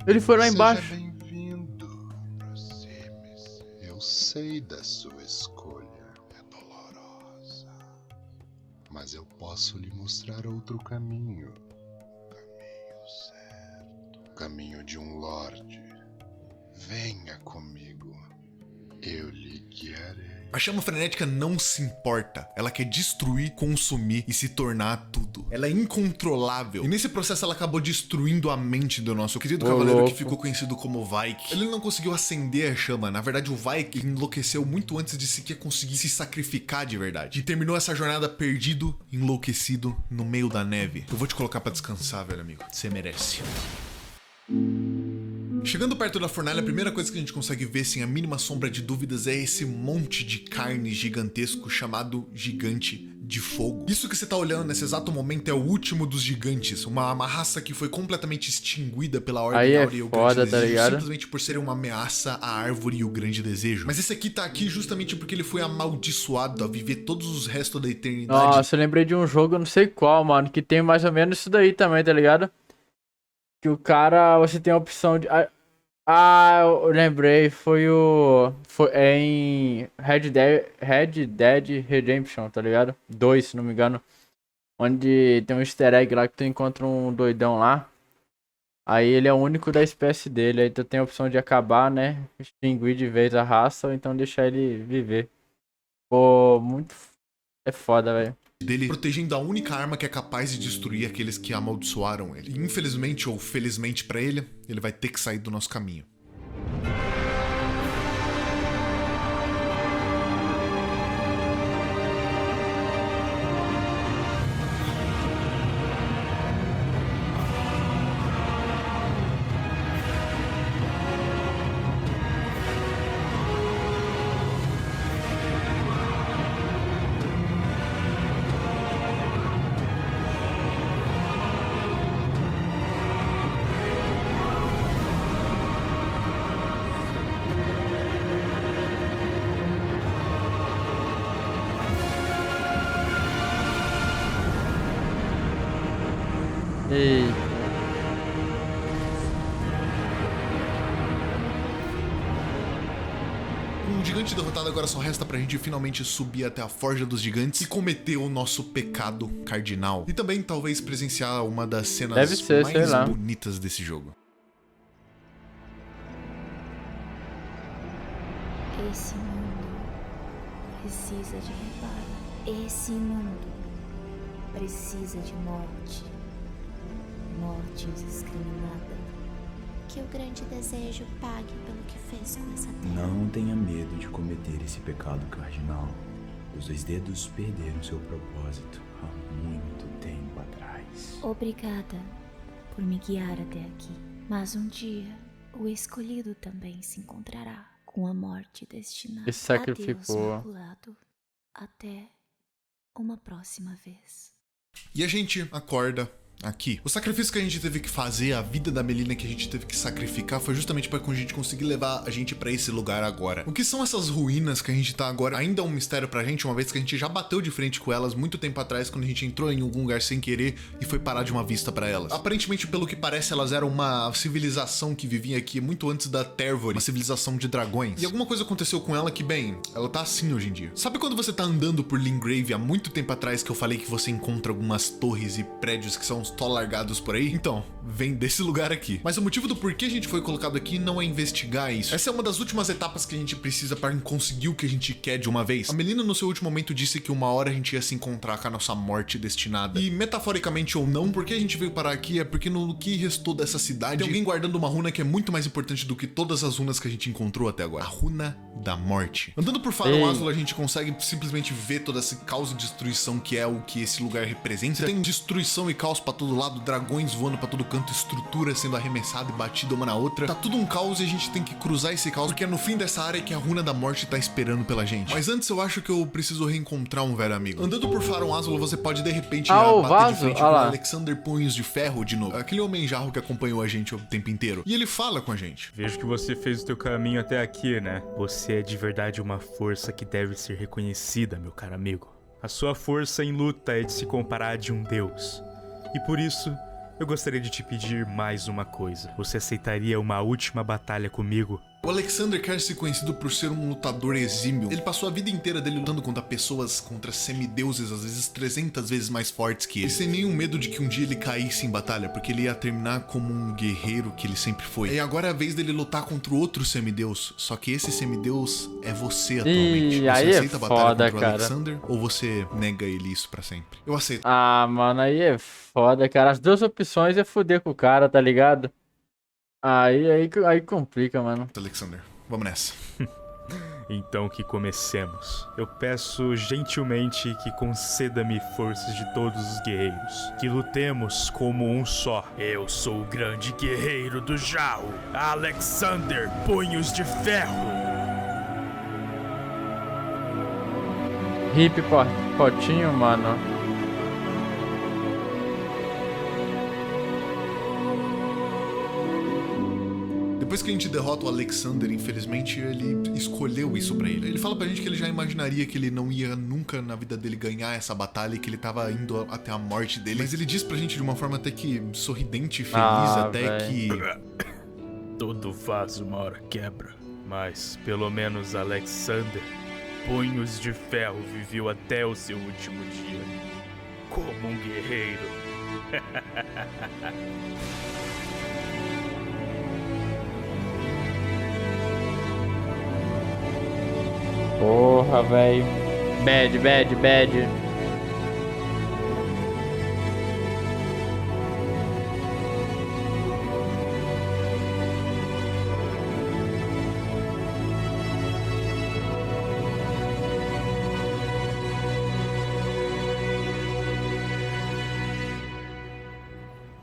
Ele foi lá embaixo. Seja bem-vindo, Sims. Eu sei da sua escolha. É dolorosa. Mas eu posso lhe mostrar outro caminho. Caminho certo. Caminho de um lorde. Venha comigo. Eu lhe guiarei. A chama frenética não se importa. Ela quer destruir, consumir e se tornar tudo. Ela é incontrolável. E nesse processo ela acabou destruindo a mente do nosso querido cavaleiro que ficou conhecido como Vaike. Ele não conseguiu acender a chama. Na verdade, o Vaike enlouqueceu muito antes de sequer conseguir se sacrificar de verdade. E terminou essa jornada perdido, enlouquecido, no meio da neve. Eu vou te colocar pra descansar, velho amigo. Você merece. Chegando perto da fornalha, a primeira coisa que a gente consegue ver sem a mínima sombra de dúvidas é esse monte de carne gigantesco chamado Gigante de Fogo. Isso que você tá olhando nesse exato momento é o último dos gigantes, uma raça que foi completamente extinguida pela Ordem Áurea e o Grande Desejo, simplesmente por ser uma ameaça à árvore e o Grande Desejo. Mas esse aqui tá aqui justamente porque ele foi amaldiçoado a viver todos os restos da eternidade. Nossa, eu lembrei de um jogo, eu não sei qual, mano, que tem mais ou menos isso daí também, tá ligado? Que o cara, você tem a opção de... eu lembrei, é em Red Dead Redemption, tá ligado? 2, se não me engano. Onde tem um easter egg lá que tu encontra um doidão lá. Aí ele é o único da espécie dele, aí tu tem a opção de acabar, né? Extinguir de vez a raça ou então deixar ele viver. Pô, muito... É foda, velho. Dele protegendo a única arma que é capaz de destruir aqueles que amaldiçoaram ele. E infelizmente ou felizmente pra ele, ele vai ter que sair do nosso caminho. Com o gigante derrotado, agora só resta pra gente finalmente subir até a Forja dos Gigantes e cometer o nosso pecado cardinal. E também talvez presenciar uma das cenas mais bonitas desse jogo. Esse mundo precisa de reparo. Esse mundo precisa de morte. Morte indiscriminada. Que o grande desejo pague pelo que fez com essa terra. Não tenha medo de cometer esse pecado cardinal. Os dois dedos perderam seu propósito há muito tempo atrás. Obrigada por me guiar até aqui. Mas um dia, o escolhido também se encontrará com a morte destinada. Ele se sacrificou. Adeus, Imaculado. Até uma próxima vez. E a gente acorda aqui. O sacrifício que a gente teve que fazer, a vida da Melina que a gente teve que sacrificar, foi justamente para que a gente conseguir levar a gente para esse lugar agora. O que são essas ruínas que a gente tá agora ainda é um mistério pra gente, uma vez que a gente já bateu de frente com elas muito tempo atrás, quando a gente entrou em algum lugar sem querer e foi parar de uma vista para elas. Aparentemente, pelo que parece, elas eram uma civilização que vivia aqui muito antes da Tervor, uma civilização de dragões. E alguma coisa aconteceu com ela que, bem, ela tá assim hoje em dia. Sabe quando você tá andando por Lingrave há muito tempo atrás que eu falei que você encontra algumas torres e prédios que são só largados por aí? Então, vem desse lugar aqui. Mas o motivo do porquê a gente foi colocado aqui não é investigar isso. Essa é uma das últimas etapas que a gente precisa para conseguir o que a gente quer de uma vez. A Melina, no seu último momento, disse que uma hora a gente ia se encontrar com a nossa morte destinada. E metaforicamente ou não, porque a gente veio parar aqui é porque no que restou dessa cidade tem alguém guardando uma runa que é muito mais importante do que todas as runas que a gente encontrou até agora. A runa da morte. Andando por Farum Azula, a gente consegue simplesmente ver toda essa caos e destruição que é o que esse lugar representa. Tem destruição e caos pra todo lado, dragões voando pra todo canto, estrutura sendo arremessada e batida uma na outra. Tá tudo um caos e a gente tem que cruzar esse caos, porque é no fim dessa área que a runa da morte tá esperando pela gente. Mas antes eu acho que eu preciso reencontrar um velho amigo. Andando por Farum Azula, você pode de repente bater de frente com o Alexander Punhos de Ferro de novo. Aquele homem jarro que acompanhou a gente o tempo inteiro. E ele fala com a gente. Vejo que você fez o teu caminho até aqui, né? Você é de verdade uma força que deve ser reconhecida, meu caro amigo. A sua força em luta é de se comparar a de um deus. E por isso, eu gostaria de te pedir mais uma coisa. Você aceitaria uma última batalha comigo? O Alexander quer ser conhecido por ser um lutador exímio. Ele passou a vida inteira dele lutando contra pessoas, contra semideuses, às vezes 300 vezes mais fortes que ele. E sem nenhum medo de que um dia ele caísse em batalha, porque ele ia terminar como um guerreiro que ele sempre foi. E agora é a vez dele lutar contra outro semideus. Só que esse semideus é você atualmente. Você aí aceita é a batalha foda, contra o Alexander, ou você nega ele isso pra sempre? Eu aceito. Ah, mano, aí é foda, cara. As duas opções é fuder com o cara, tá ligado? Aí complica, mano. Alexander, vamos nessa. Então que comecemos. Eu peço gentilmente que conceda-me forças de todos os guerreiros. Que lutemos como um só. Eu sou o grande guerreiro do Jarro, Alexander Punhos de Ferro. Hip potinho, mano. Depois que a gente derrota o Alexander, infelizmente, ele escolheu isso pra ele. Ele fala pra gente que ele já imaginaria que ele não ia nunca na vida dele ganhar essa batalha e que ele tava indo até a morte dele. Mas ele diz pra gente de uma forma até que sorridente e feliz, que... Todo vaso uma hora quebra. Mas, pelo menos Alexander, Punhos de Ferro, viveu até o seu último dia. Como um guerreiro. Porra, velho. Bad.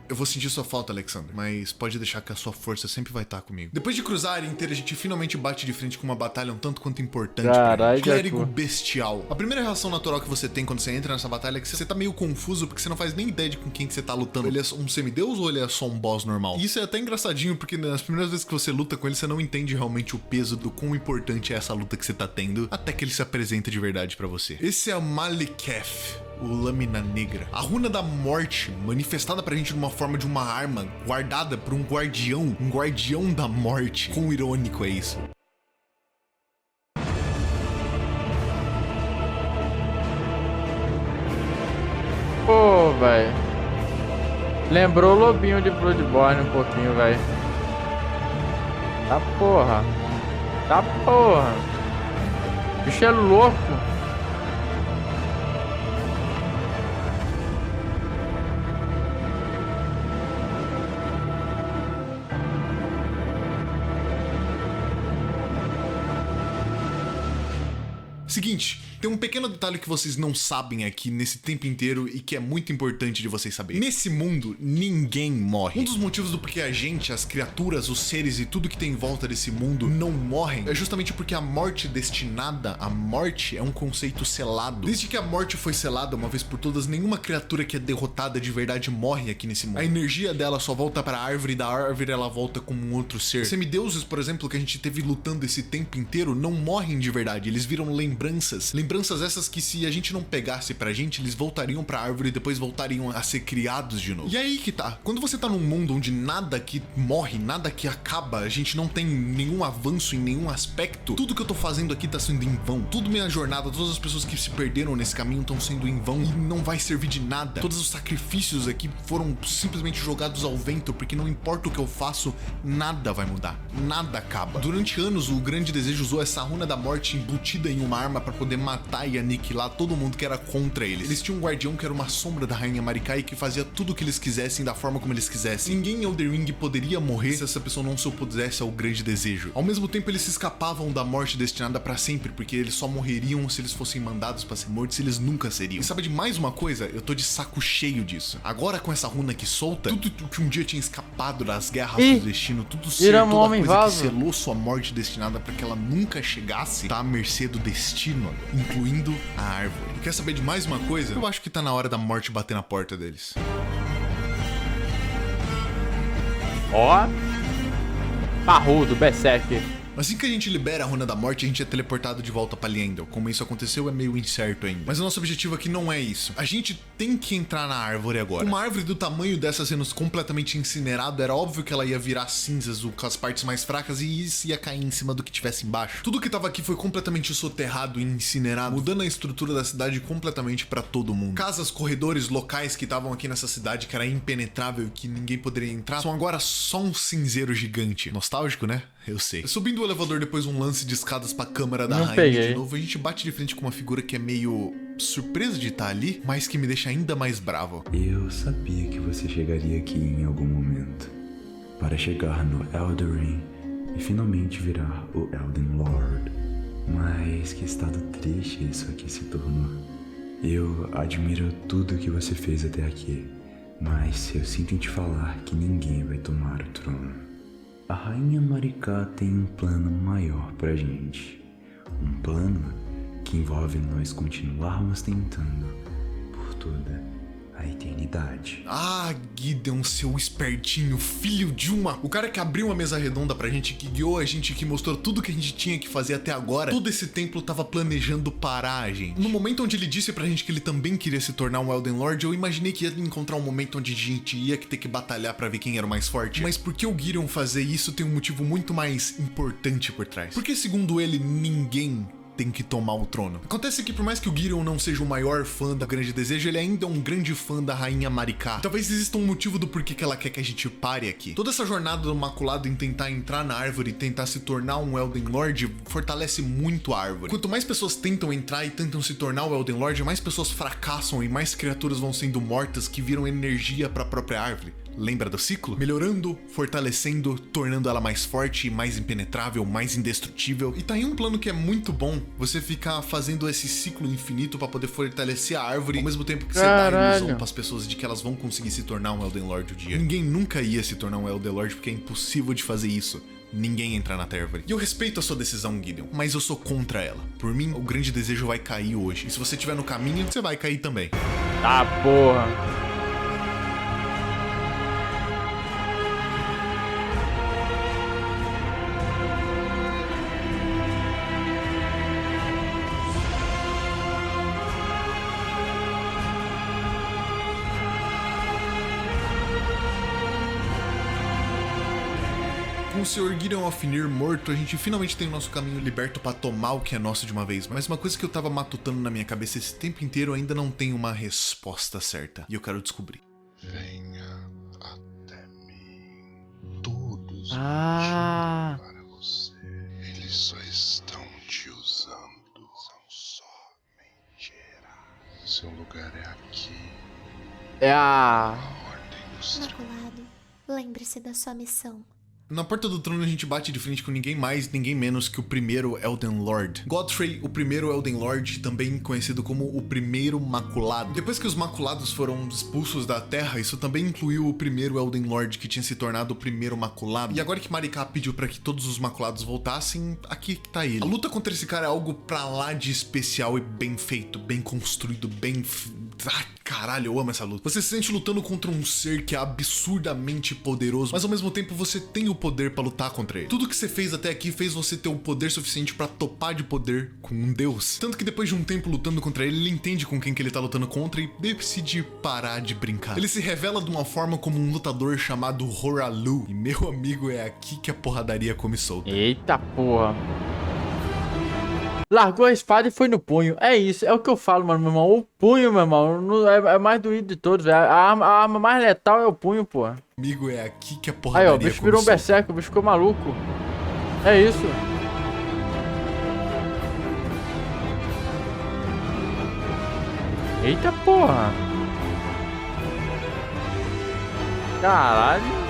Eu vou sentir sua falta, Alexander, mas pode deixar que a sua força sempre vai estar comigo. Depois de cruzar a área inteira, a gente finalmente bate de frente com uma batalha um tanto quanto importante. Caralho, Clérigo Bestial. A primeira reação natural que você tem quando você entra nessa batalha é que você tá meio confuso, porque você não faz nem ideia de com quem que você tá lutando. Ele é um semideus ou ele é só um boss normal? E isso é até engraçadinho, porque nas primeiras vezes que você luta com ele, você não entende realmente o peso do quão importante é essa luta que você tá tendo, até que ele se apresenta de verdade pra você. Esse é o Maliketh, o Lâmina Negra. A runa da morte, manifestada pra gente numa forma de uma arma, guardada por um guardião da morte. Quão irônico é isso? velho. Lembrou o lobinho de Bloodborne um pouquinho, velho. Tá porra. Tá porra. Bicho é louco. Seguinte, tem um pequeno detalhe que vocês não sabem aqui nesse tempo inteiro e que é muito importante de vocês saberem. Nesse mundo, ninguém morre. Um dos motivos do porquê a gente, as criaturas, os seres e tudo que tem em volta desse mundo não morrem é justamente porque a morte destinada, a morte é um conceito selado. Desde que a morte foi selada uma vez por todas, nenhuma criatura que é derrotada de verdade morre aqui nesse mundo. A energia dela só volta para a árvore e da árvore ela volta como um outro ser. Semideuses, por exemplo, que a gente teve lutando esse tempo inteiro, não morrem de verdade, eles viram lembranças. Lembranças essas que se a gente não pegasse pra gente, eles voltariam pra árvore e depois voltariam a ser criados de novo. E aí que tá. Quando você tá num mundo onde nada que morre, nada que acaba, a gente não tem nenhum avanço em nenhum aspecto, tudo que eu tô fazendo aqui tá sendo em vão. Tudo minha jornada, todas as pessoas que se perderam nesse caminho estão sendo em vão e não vai servir de nada. Todos os sacrifícios aqui foram simplesmente jogados ao vento, porque não importa o que eu faço, nada vai mudar. Nada acaba. Durante anos, o Grande Desejo usou essa runa da morte embutida em uma arma pra poder matar e aniquilar todo mundo que era contra eles. Eles tinham um guardião que era uma sombra da Rainha Marika e que fazia tudo o que eles quisessem, da forma como eles quisessem. Ninguém em Elden Ring poderia morrer se essa pessoa não se opusesse ao Grande Desejo. Ao mesmo tempo, eles se escapavam da morte destinada pra sempre, porque eles só morreriam se eles fossem mandados pra ser mortos, eles nunca seriam. E sabe de mais uma coisa? Eu tô de saco cheio disso. Agora, com essa runa aqui solta, tudo que um dia tinha escapado das garras do destino, tudo ser, toda coisa que selou sua morte destinada pra que ela nunca chegasse, tá à mercê do destino, incluindo a árvore. Quer saber de mais uma coisa? Eu acho que tá na hora da morte bater na porta deles. Ó. Parrudo, Berserker. Assim que a gente libera a Runa da Morte, a gente é teleportado de volta pra Liendel. Como isso aconteceu é meio incerto ainda. Mas o nosso objetivo aqui não é isso. A gente tem que entrar na árvore agora. Uma árvore do tamanho dessa sendo completamente incinerada, era óbvio que ela ia virar cinzas com as partes mais fracas e isso ia cair em cima do que tivesse embaixo. Tudo que tava aqui foi completamente soterrado e incinerado, mudando a estrutura da cidade completamente pra todo mundo. Casas, corredores, locais que estavam aqui nessa cidade que era impenetrável e que ninguém poderia entrar, são agora só um cinzeiro gigante. Nostálgico, né? Eu sei. Subindo o elevador, depois um lance de escadas pra câmara da rainha de novo, a gente bate de frente com uma figura que é meio surpresa de estar ali, mas que me deixa ainda mais bravo. Eu sabia que você chegaria aqui em algum momento, para chegar no Elden Ring e finalmente virar o Elden Lord. Mas que estado triste isso aqui se tornou. Eu admiro tudo que você fez até aqui, mas eu sinto em te falar que ninguém vai tomar o trono. A Rainha Marika tem um plano maior pra gente. Um plano que envolve nós continuarmos tentando por toda a eternidade. Ah, Gideon, seu espertinho, filho de uma... O cara que abriu uma mesa redonda pra gente, que guiou a gente, que mostrou tudo que a gente tinha que fazer até agora. Todo esse tempo tava planejando parar a gente. No momento onde ele disse pra gente que ele também queria se tornar um Elden Lord, eu imaginei que ia encontrar um momento onde a gente ia ter que batalhar pra ver quem era o mais forte. Mas por que o Gideon fazer isso tem um motivo muito mais importante por trás. Porque, segundo ele, ninguém tem que tomar o trono. Acontece que por mais que o Gideon não seja o maior fã da Grande Desejo, ele ainda é um grande fã da Rainha Marika. Talvez exista um motivo do porquê que ela quer que a gente pare aqui. Toda essa jornada do Maculado em tentar entrar na árvore e tentar se tornar um Elden Lord fortalece muito a árvore. Quanto mais pessoas tentam entrar e tentam se tornar o Elden Lord, mais pessoas fracassam e mais criaturas vão sendo mortas que viram energia para a própria árvore. Lembra do ciclo? Melhorando, fortalecendo, tornando ela mais forte, mais impenetrável, mais indestrutível. E tá aí um plano que é muito bom. Você ficar fazendo esse ciclo infinito pra poder fortalecer a árvore, ao mesmo tempo que você dá a ilusão pras pessoas de que elas vão conseguir se tornar um Elden Lord um dia. Ninguém nunca ia se tornar um Elden Lord porque é impossível de fazer isso. Ninguém entrar na árvore. E eu respeito a sua decisão, Gideon, mas eu sou contra ela. Por mim, o Grande Desejo vai cair hoje. E se você estiver no caminho, você vai cair também. Tá, porra. o Sr. Gideon Ofnir morto, a gente finalmente tem o nosso caminho liberto pra tomar o que é nosso de uma vez. Mas uma coisa que eu tava matutando na minha cabeça esse tempo inteiro, eu ainda não tenho uma resposta certa. E eu quero descobrir. Venha até mim. Todos Ah. para você. Eles só estão te usando. São só mentiras. Seu lugar é aqui. É A a... ordem dos Maculado, lembre-se da sua missão. Na porta do trono a gente bate de frente com ninguém mais, ninguém menos que o primeiro Elden Lord. Godfrey, o primeiro Elden Lord, também conhecido como o primeiro Maculado. Depois que os Maculados foram expulsos da Terra, isso também incluiu o primeiro Elden Lord, que tinha se tornado o primeiro Maculado. E agora que Marika pediu pra que todos os Maculados voltassem, aqui tá ele. A luta contra esse cara é algo pra lá de especial e bem feito, bem construído, Ah, caralho, eu amo essa luta. Você se sente lutando contra um ser que é absurdamente poderoso, mas ao mesmo tempo você tem o poder pra lutar contra ele. Tudo que você fez até aqui fez você ter o poder suficiente pra topar de poder com um deus. Tanto que depois de um tempo lutando contra ele, ele entende com quem que ele tá lutando contra e decide parar de brincar. Ele se revela de uma forma como um lutador chamado Horalu. E meu amigo, é aqui que a porradaria come solta. Eita porra. Largou a espada e foi no punho. É isso, é o que eu falo, mano, meu irmão. O punho, meu irmão, é mais doído de todos, velho. A arma mais letal é o punho, pô. Amigo, é aqui que a Aí, porradaria ó, o bicho come virou um solta. berserk, o bicho ficou maluco. É isso. Eita porra. Caralho.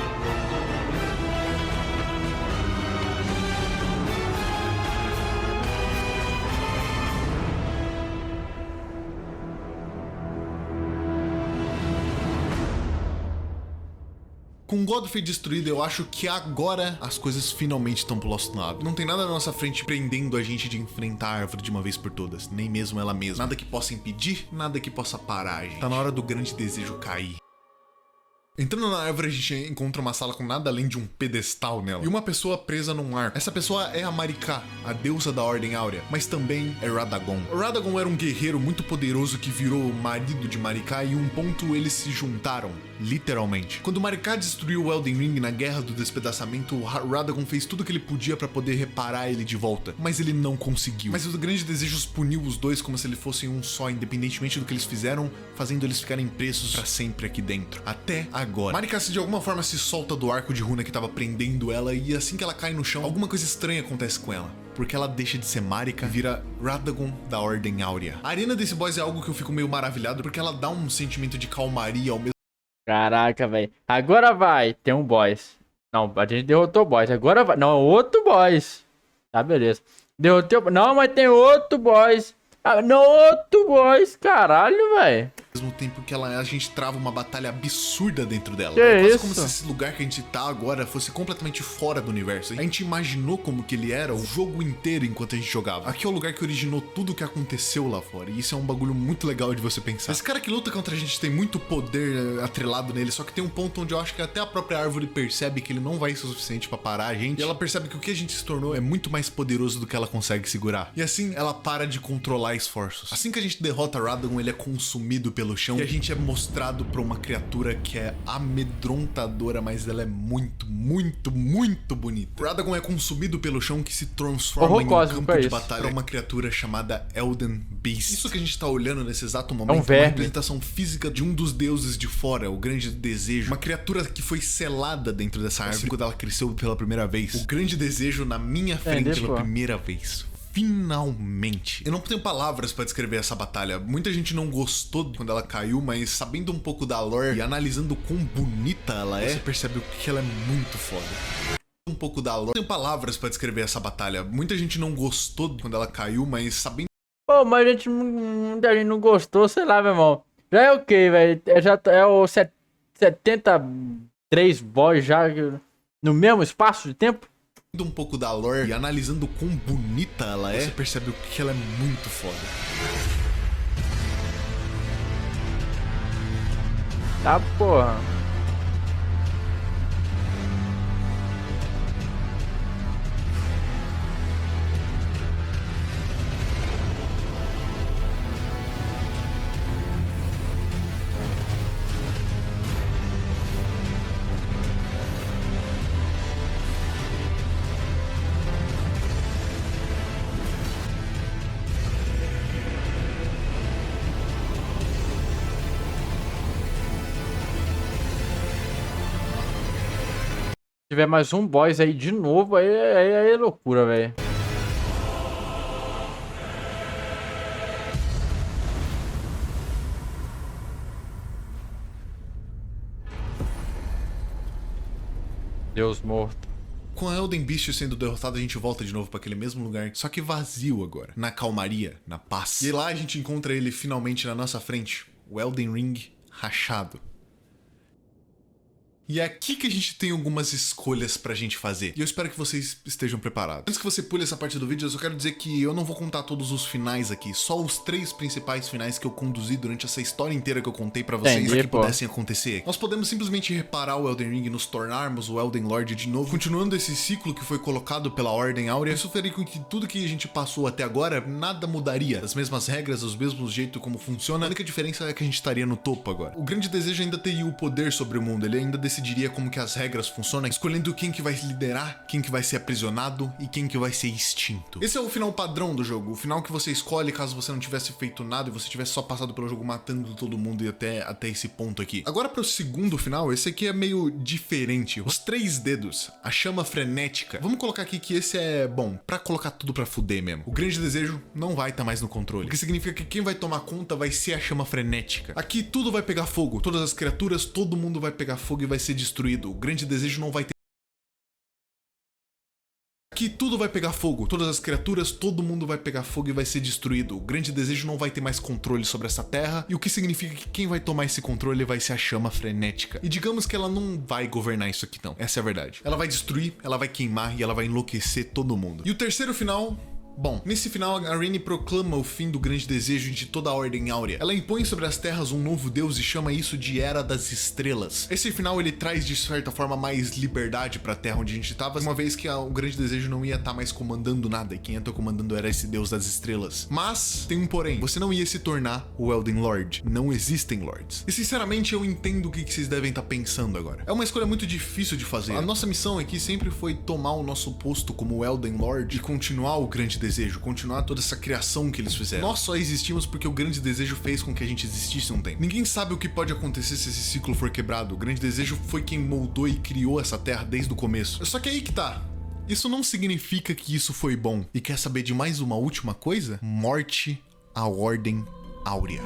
Com Godfrey destruído, eu acho que agora as coisas finalmente estão pro nosso lado. Não tem nada na nossa frente prendendo a gente de enfrentar a árvore de uma vez por todas. Nem mesmo ela mesma. Nada que possa impedir, nada que possa parar a gente. Tá na hora do grande desejo cair. Entrando na árvore, a gente encontra uma sala com nada além de um pedestal nela. E uma pessoa presa num arco. Essa pessoa é a Marika, a deusa da Ordem Áurea. Mas também é Radagon. Radagon era um guerreiro muito poderoso que virou o marido de Marika e em um ponto eles se juntaram. Literalmente. Quando Marika destruiu o Elden Ring na Guerra do Despedaçamento, Radagon fez tudo o que ele podia pra poder reparar ele de volta. Mas ele não conseguiu. Mas o grande desejo puniu os dois como se eles fossem um só, independentemente do que eles fizeram, fazendo eles ficarem presos pra sempre aqui dentro. Até agora. Marika de alguma forma se solta do arco de runa que tava prendendo ela e assim que ela cai no chão, alguma coisa estranha acontece com ela. Porque ela deixa de ser Marika e vira Radagon da Ordem Áurea. A arena desse boss é algo que eu fico meio maravilhado porque ela dá um sentimento de calmaria ao mesmo. Caraca, velho. Agora vai. Tem um boss. Não, a gente derrotou o boss. Agora vai. Não, outro boss. Tá, beleza. Derrotei o... Não, mas tem outro boss. Ah, não, outro boss. Caralho, velho. Ao mesmo tempo que a gente trava uma batalha absurda dentro dela. Que É quase isso? como se esse lugar que a gente tá agora fosse completamente fora do universo. A gente imaginou como que ele era o jogo inteiro enquanto a gente jogava. Aqui é o lugar que originou tudo o que aconteceu lá fora. E isso é um bagulho muito legal de você pensar. Esse cara que luta contra a gente tem muito poder atrelado nele, só que tem um ponto onde eu acho que até a própria árvore percebe que ele não vai ser o suficiente pra parar a gente. E ela percebe que o que a gente se tornou é muito mais poderoso do que ela consegue segurar. E assim, ela para de controlar esforços. Assim que a gente derrota Radagon, ele é consumido pelo chão. E a gente é mostrado pra uma criatura que é amedrontadora, mas ela é muito, muito, muito bonita. Radagon é consumido pelo chão que se transforma Horror em um cósmico, campo é de isso. batalha pra uma criatura chamada Elden Beast. Isso que a gente tá olhando nesse exato momento É um é uma verme. representação física de um dos deuses de fora, o grande desejo. Uma criatura que foi selada dentro dessa árvore quando ela cresceu pela primeira vez. O grande desejo na minha frente pela pô. primeira vez. Finalmente. Eu não tenho palavras pra descrever essa batalha. Muita gente não gostou quando ela caiu, mas sabendo um pouco da lore e analisando o quão bonita ela é, você percebe o que ela é muito foda. Um pouco da lore. Não tenho palavras pra descrever essa batalha. Muita gente não gostou quando ela caiu, mas sabendo Pô, mas a gente, muita gente não gostou, sei lá, meu irmão. Já é o quê, velho? É o 73 boss já no mesmo espaço de tempo? um pouco da lore e analisando o quão bonita ela é, você percebe o que ela é muito foda. Tá, porra. tiver mais um boss aí de novo, aí é loucura, velho. Deus morto. Com a Elden Beast sendo derrotada, a gente volta de novo para aquele mesmo lugar, só que vazio agora, na calmaria, na paz. E lá a gente encontra ele finalmente na nossa frente, o Elden Ring rachado. E é aqui que a gente tem algumas escolhas pra gente fazer. E eu espero que vocês estejam preparados. Antes que você pule essa parte do vídeo, eu só quero dizer que eu não vou contar todos os finais aqui. Só os 3 principais finais que eu conduzi durante essa história inteira que eu contei pra vocês. Entendi, que pudessem acontecer. Nós podemos simplesmente reparar o Elden Ring e nos tornarmos o Elden Lord de novo. Continuando esse ciclo que foi colocado pela Ordem Áurea. Isso faria com que tudo que a gente passou até agora, nada mudaria. As mesmas regras, os mesmos jeitos como funciona. A única diferença é que a gente estaria no topo agora. O grande desejo ainda teria o poder sobre o mundo. Ele ainda decidiria como que as regras funcionam, escolhendo quem que vai liderar, quem que vai ser aprisionado e quem que vai ser extinto. Esse é o final padrão do jogo, o final que você escolhe caso você não tivesse feito nada e você tivesse só passado pelo jogo matando todo mundo e até esse ponto aqui. Agora pro segundo final, esse aqui é meio diferente. Os 3 dedos, a chama frenética. Vamos colocar aqui que esse é, bom, pra colocar tudo pra fuder mesmo. O grande desejo não vai estar mais no controle, o que significa que quem vai tomar conta vai ser a chama frenética. Aqui tudo vai pegar fogo, todas as criaturas, todo mundo vai pegar fogo e vai ser destruído. O grande desejo não vai ter... Aqui tudo vai pegar fogo, todas as criaturas, todo mundo vai pegar fogo e vai ser destruído. O grande desejo não vai ter mais controle sobre essa terra, e o que significa que quem vai tomar esse controle vai ser a chama frenética. E digamos que ela não vai governar isso aqui não, essa é a verdade. Ela vai destruir, ela vai queimar e ela vai enlouquecer todo mundo. E o terceiro final... Bom, nesse final, a Ranni proclama o fim do grande desejo de toda a Ordem Áurea. Ela impõe sobre as terras um novo deus e chama isso de Era das Estrelas. Esse final ele traz de certa forma mais liberdade pra terra onde a gente tava, uma vez que o grande desejo não ia estar mais comandando nada e quem ia estar comandando era esse deus das estrelas. Mas tem um porém, você não ia se tornar o Elden Lord. Não existem lords. E sinceramente eu entendo o que vocês devem estar pensando agora. É uma escolha muito difícil de fazer. A nossa missão aqui sempre foi tomar o nosso posto como Elden Lord e continuar o grande desejo, continuar toda essa criação que eles fizeram. Nós só existimos porque o grande desejo fez com que a gente existisse um tempo. Ninguém sabe o que pode acontecer se esse ciclo for quebrado. O grande desejo foi quem moldou e criou essa terra desde o começo. Só que aí que tá. Isso não significa que isso foi bom. E quer saber de mais uma última coisa? Morte à Ordem Áurea.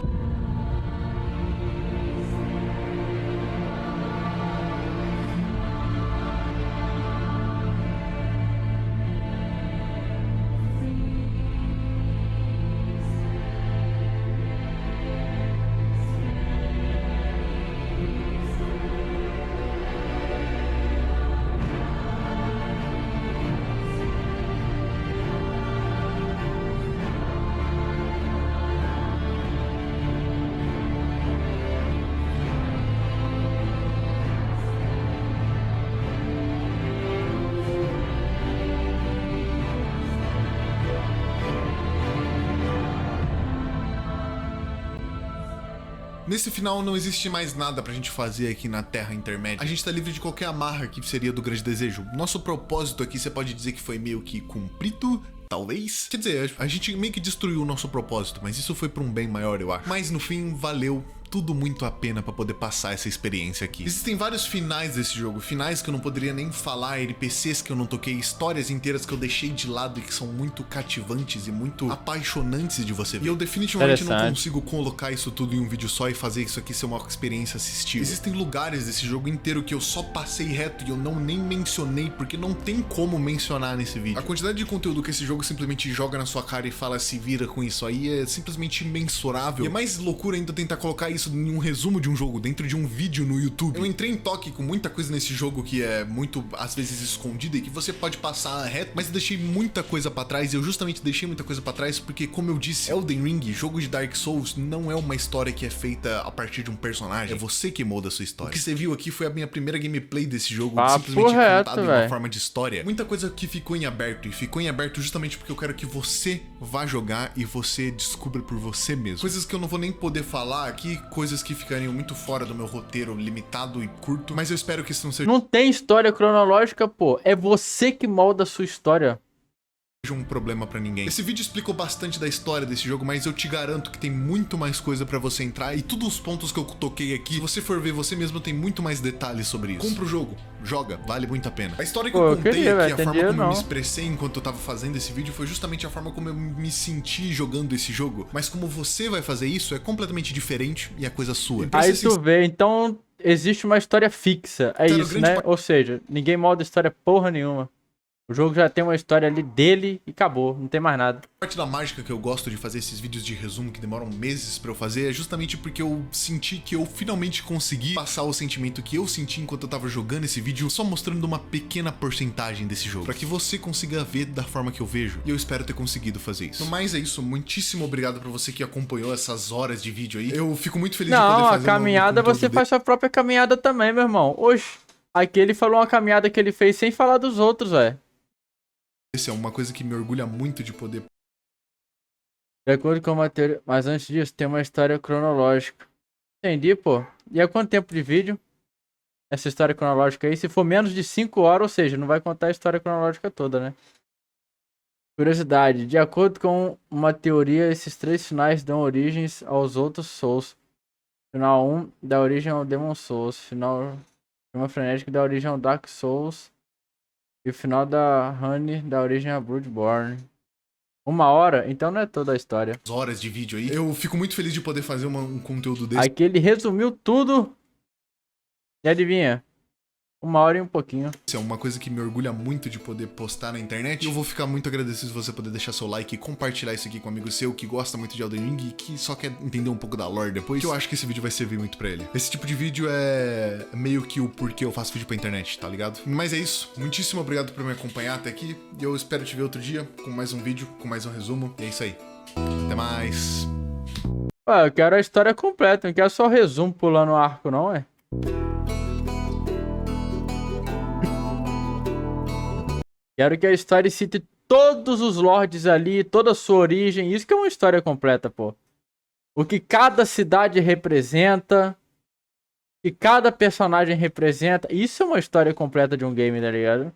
Nesse final não existe mais nada pra gente fazer aqui na Terra Intermédia. A gente tá livre de qualquer amarra que seria do grande desejo. Nosso propósito aqui você pode dizer que foi meio que cumprido, talvez. Quer dizer, a gente meio que destruiu o nosso propósito, mas isso foi pra um bem maior, eu acho. Mas no fim, valeu tudo muito a pena pra poder passar essa experiência aqui. Existem vários finais desse jogo, finais que eu não poderia nem falar, NPCs que eu não toquei, histórias inteiras que eu deixei de lado e que são muito cativantes e muito apaixonantes de você ver. E eu definitivamente não consigo colocar isso tudo em um vídeo só e fazer isso aqui ser uma experiência assistível. Existem lugares desse jogo inteiro que eu só passei reto e eu não nem mencionei, porque não tem como mencionar nesse vídeo. A quantidade de conteúdo que esse jogo simplesmente joga na sua cara e fala se vira com isso aí é simplesmente imensurável. E é mais loucura ainda tentar colocar isso em um resumo de um jogo, dentro de um vídeo no YouTube. Eu entrei em toque com muita coisa nesse jogo que é muito, às vezes, escondida e que você pode passar reto, mas eu deixei muita coisa pra trás e eu justamente deixei muita coisa pra trás porque, como eu disse, Elden Ring, jogo de Dark Souls, não é uma história que é feita a partir de um personagem, é você que molda a sua história. O que você viu aqui foi a minha primeira gameplay desse jogo, simplesmente contada em uma forma de história. Muita coisa que ficou em aberto, e ficou em aberto justamente porque eu quero que você vá jogar e você descubra por você mesmo. Coisas que eu não vou nem poder falar aqui, coisas que ficariam muito fora do meu roteiro limitado e curto, mas eu espero que isso não seja... Não tem história cronológica, pô. É você que molda a sua história. um problema pra ninguém. Esse vídeo explicou bastante da história desse jogo, mas eu te garanto que tem muito mais coisa pra você entrar e todos os pontos que eu toquei aqui, se você for ver você mesmo, tem muito mais detalhes sobre isso. Compra o jogo, joga, vale muito a pena. A história que eu contei aqui, a forma como eu me expressei enquanto eu tava fazendo esse vídeo foi justamente a forma como eu me senti jogando esse jogo, mas como você vai fazer isso é completamente diferente e é coisa sua. Aí tu vê, então existe uma história fixa, é isso, né? Ou seja, ninguém molda história porra nenhuma. O jogo já tem uma história ali dele e acabou, não tem mais nada. Parte da mágica que eu gosto de fazer esses vídeos de resumo que demoram meses pra eu fazer é justamente porque eu senti que eu finalmente consegui passar o sentimento que eu senti enquanto eu tava jogando esse vídeo, só mostrando uma pequena porcentagem desse jogo, pra que você consiga ver da forma que eu vejo, e eu espero ter conseguido fazer isso. No mais é isso, muitíssimo obrigado pra você que acompanhou essas horas de vídeo aí. Eu fico muito feliz de poder fazer a caminhada você faz sua própria caminhada também, meu irmão. Oxe, aqui ele falou uma caminhada que ele fez sem falar dos outros, velho. Esse é uma coisa que me orgulha muito de poder. De acordo com a matéria, mas antes disso tem uma história cronológica. Entendi, pô. E há quanto tempo de vídeo? Essa história cronológica aí, se for menos de 5 horas, ou seja, não vai contar a história cronológica toda, né? Curiosidade, de acordo com uma teoria, esses 3 finais dão origens aos outros Souls. Final 1 dá origem ao Demon Souls. Final uma frenética dá origem ao Dark Souls. E o final da Honey dá origem a Bloodborne. 1 hora? Então não é toda a história. Horas de vídeo aí. Eu fico muito feliz de poder fazer um conteúdo desse. Aqui ele resumiu tudo. E adivinha? 1 hora e um pouquinho. Isso é uma coisa que me orgulha muito de poder postar na internet. Eu vou ficar muito agradecido se você poder deixar seu like e compartilhar isso aqui com um amigo seu que gosta muito de Elden Ring e que só quer entender um pouco da lore depois, que eu acho que esse vídeo vai servir muito pra ele. Esse tipo de vídeo é meio que o porquê eu faço vídeo pra internet, tá ligado? Mas é isso. Muitíssimo obrigado por me acompanhar até aqui. E eu espero te ver outro dia com mais um vídeo, com mais um resumo. E é isso aí. Até mais. Ué, eu quero a história completa, não quero só o resumo pulando o arco não, é? Quero que a história cite todos os lords ali, toda a sua origem. Isso que é uma história completa, pô. O que cada cidade representa. O que cada personagem representa. Isso é uma história completa de um game, tá ligado?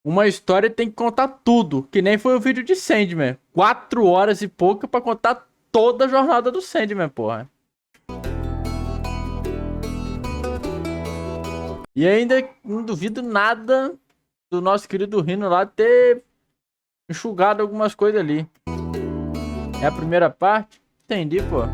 Uma história tem que contar tudo. Que nem foi o vídeo de Sandman. 4 horas e pouco pra contar toda a jornada do Sandman, porra. E ainda não duvido nada do nosso querido Rino lá ter enxugado algumas coisas ali. É a primeira parte? Entendi, pô.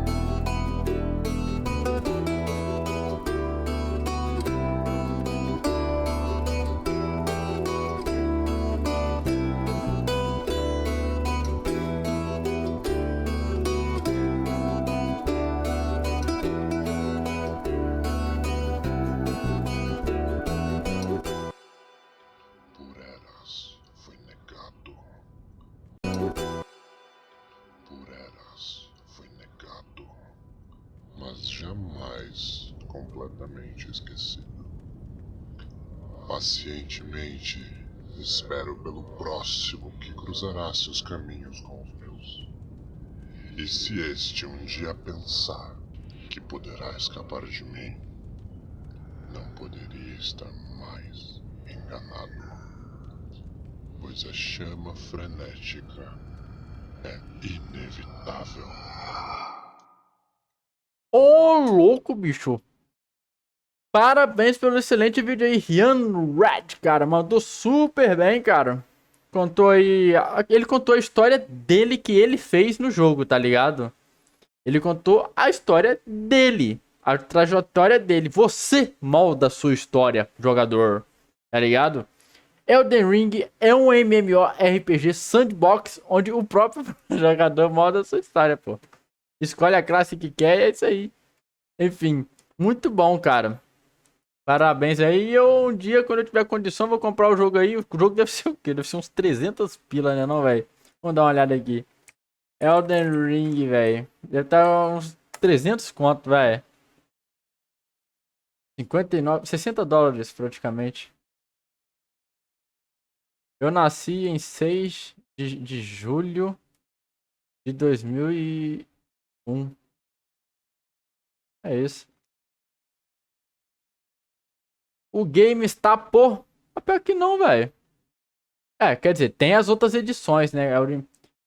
Mas jamais completamente esquecido. Pacientemente espero pelo próximo que cruzará seus caminhos com os meus. E se este um dia pensar que poderá escapar de mim, não poderia estar mais enganado, pois a chama frenética é inevitável. Ô, louco, bicho. Parabéns pelo excelente vídeo aí, Rian Red, cara. Mandou super bem, cara. Contou aí... Ele contou a história dele que ele fez no jogo, tá ligado? Ele contou a história dele. A trajetória dele. Você molda a sua história, jogador. Tá ligado? Elden Ring é um MMORPG sandbox onde o próprio jogador molda a sua história, pô. Escolhe a classe que quer e é isso aí. Enfim, muito bom, cara. Parabéns aí. Eu um dia, quando eu tiver condição, vou comprar o jogo aí. O jogo deve ser o quê? Deve ser uns 300 pila, né, não, velho? Vamos dar uma olhada aqui. Elden Ring, velho. Deve estar uns 300 conto, velho. 59, 60 dólares praticamente. Eu nasci em 6 de julho de 2001. É isso. O game está por... Pior que não, velho. É, quer dizer, tem as outras edições, né?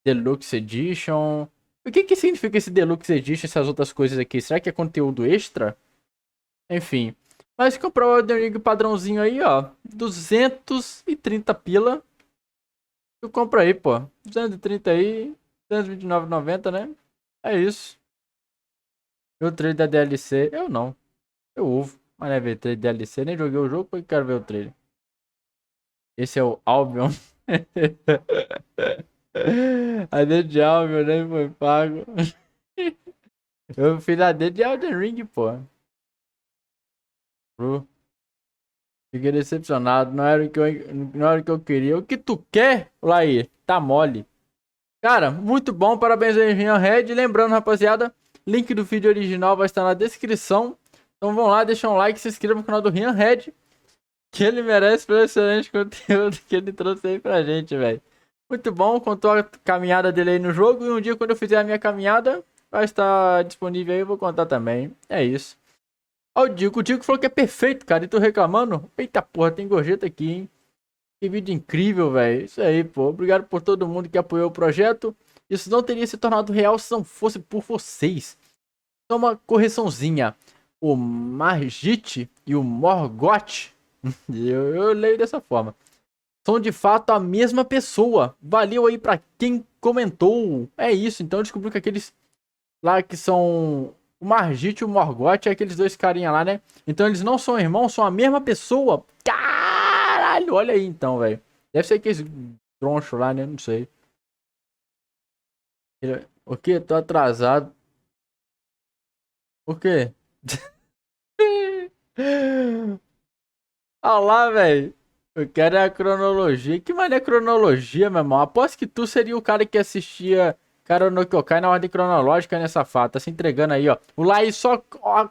Deluxe Edition. O que significa esse Deluxe Edition, essas outras coisas aqui? Será que é conteúdo extra? Enfim. Mas comprar o Elden Ring padrãozinho aí, ó. 230 pila. Tu compra aí, pô. 230 aí. 229,90, né? É isso. E o trailer da DLC? Eu não. Eu ovo. Mas não é ver trailer da DLC. Nem joguei o jogo porque quero ver o trailer. Esse é o Albion. A D de Albion nem foi pago. Eu fiz a D de Elden Ring, pô. Fiquei decepcionado. Não era o que eu queria. O que tu quer, Laí? Tá mole. Cara, muito bom. Parabéns aí, Rian Red. Lembrando, rapaziada, link do vídeo original vai estar na descrição. Então vão lá, deixa um like, se inscreva no canal do Rian Red, que ele merece pelo excelente conteúdo que ele trouxe aí pra gente, velho. Muito bom, contou a caminhada dele aí no jogo. E um dia, quando eu fizer a minha caminhada, vai estar disponível aí, eu vou contar também. É isso. Ó, o Dico falou que é perfeito, cara. E tu reclamando? Eita porra, tem gorjeta aqui, hein? Que vídeo incrível, velho. Isso aí, pô. Obrigado por todo mundo que apoiou o projeto. Isso não teria se tornado real se não fosse por vocês. Só uma correçãozinha. O Margit e o Morgoth, eu leio dessa forma, são de fato a mesma pessoa. Valeu aí pra quem comentou. É isso, então descobri que aqueles lá que são o Margit e o Morgoth, é aqueles dois carinha lá, né? Então eles não são irmãos, são a mesma pessoa. Caralho, olha aí então, velho. Deve ser aqueles tronchos lá, né? Não sei. O que? Tô atrasado. O quê? Olha lá, velho. Eu quero a cronologia. Que mané cronologia, meu irmão? Aposto que tu seria o cara que assistia Karo no Kyokai na ordem cronológica, né, safado? Tá se entregando aí, ó. O Lai só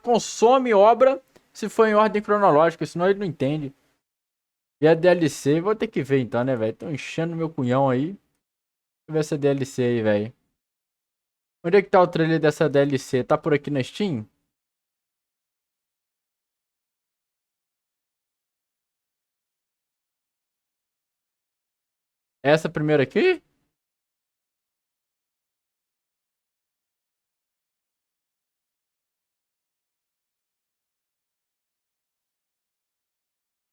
consome obra se for em ordem cronológica, senão ele não entende. E a DLC, vou ter que ver então, né, velho? Tô enchendo meu cunhão aí. Deixa eu ver essa DLC aí, velho. Onde é que tá o trailer dessa DLC? Tá por aqui na Steam? Essa primeira aqui?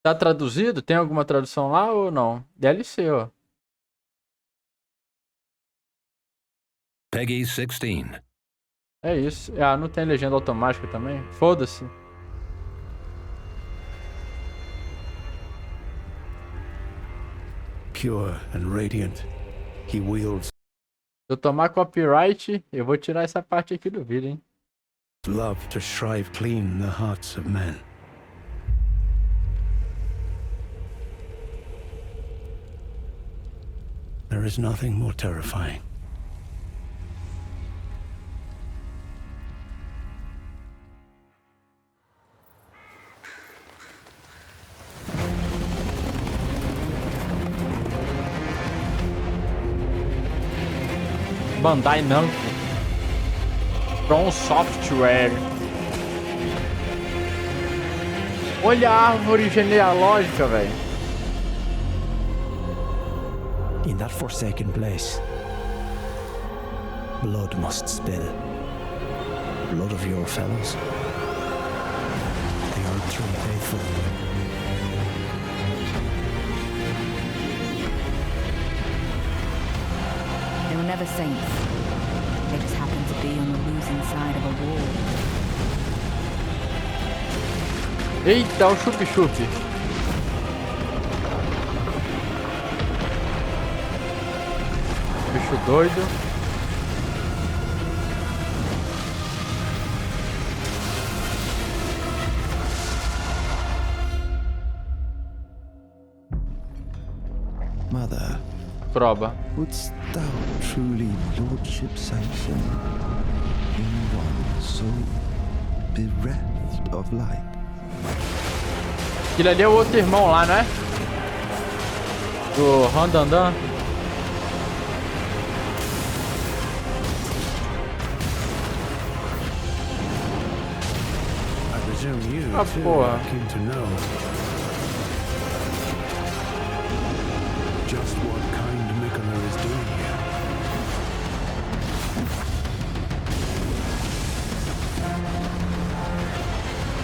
Tá traduzido? Tem alguma tradução lá ou não? DLC, ó. Peggy 16. É isso. Ah, não tem legenda automática também? Foda-se. Pure and radiant, he wields Se eu tomar copyright, eu vou tirar essa parte aqui do vídeo, hein? love to shrive clean the hearts of men. There is nothing more terrifying. Bandai Namco. From Software. Olha a árvore genealógica, velho. In that forsaken place, blood must spill. Blood of your fellows. The Earth Tree faithful. They were never saints. They just happened to be on the losing side of a war. Eita, o chup-chup. Bicho doido. Mother, Proba. wouldst thou truly lordship sanction in one so bereft of light? Aquele ali é o outro irmão lá, né? Do Randandan. I presume you Ah, too porra. are keen to know just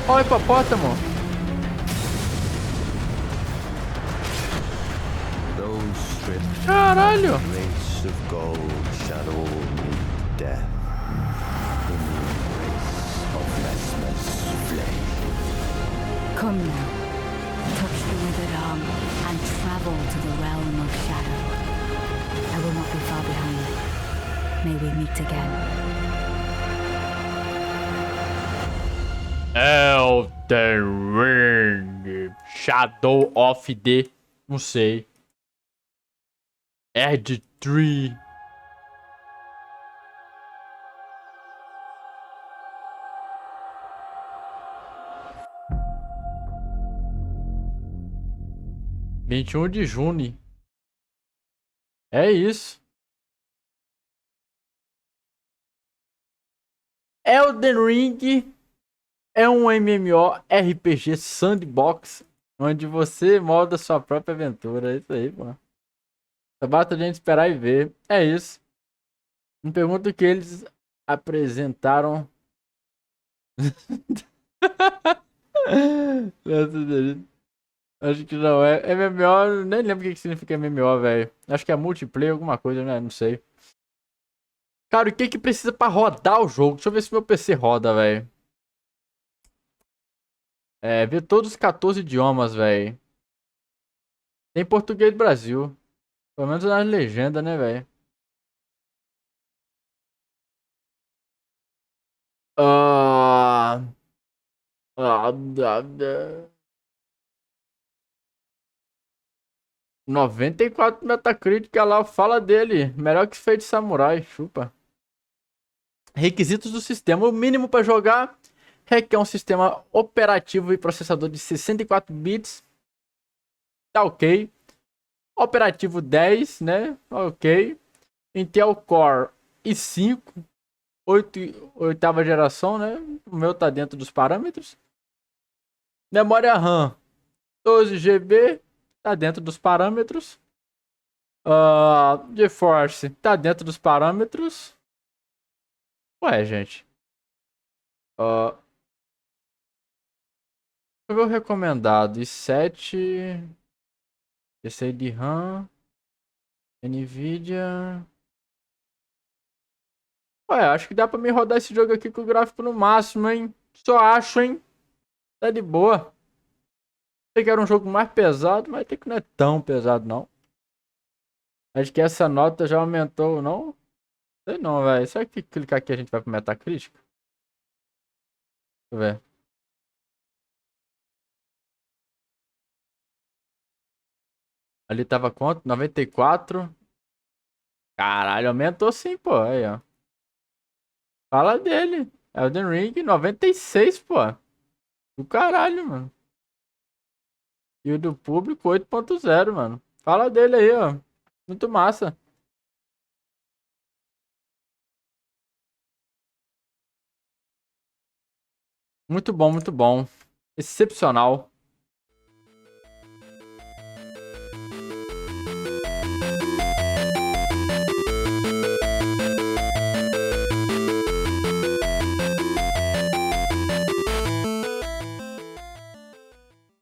Ó, o hipopótamo. Caralho. Race of gold shall all meet death in the embrace of Vesper's flame. Come now. Touch the withered arm and travel to the realm of shadow. I will not be far behind. May we meet again. Elden Ring. Shadow of the... Não sei. Erd 3. (21 de junho). É isso. Elden Ring é um MMORPG sandbox onde você molda sua própria aventura. É isso aí, pô. Só basta a gente esperar e ver. É isso. Me pergunto o que eles apresentaram. Acho que não é. MMO, nem lembro o que significa MMO, velho. Acho que é multiplayer, alguma coisa, né? Não sei. Cara, o que que precisa pra rodar o jogo? Deixa eu ver se meu PC roda, velho. É, ver todos os 14 idiomas, velho. Tem português do Brasil. Pelo menos na legenda, né, velho? Ah... 94 Metacritic, lá fala dele. Melhor que Fate Samurai, chupa. Requisitos do sistema. O mínimo para jogar requer um sistema operativo e processador de 64 bits. Tá ok. Operativo 10, né? Ok. Intel Core i5. 8ª geração, né? O meu tá dentro dos parâmetros. Memória RAM 12 GB. Tá dentro dos parâmetros. GeForce tá dentro dos parâmetros. Ué, gente. Deixa eu ver o recomendado. i7. PCI de RAM. Nvidia. Ué, acho que dá pra me rodar esse jogo aqui com o gráfico no máximo, hein? Só acho, hein? Tá de boa. Sei que era um jogo mais pesado, mas até que não é tão pesado, não. Acho que essa nota já aumentou, não? Sei não, velho. Será que clicar aqui a gente vai pro Metacritic? Deixa eu ver. Ali tava quanto? 94. Caralho, aumentou sim, pô. Aí, ó. Fala dele. Elden Ring 96, pô. Do caralho, mano. E o do público 8.0, mano. Fala dele aí, ó. Muito massa. Muito bom, muito bom. Excepcional.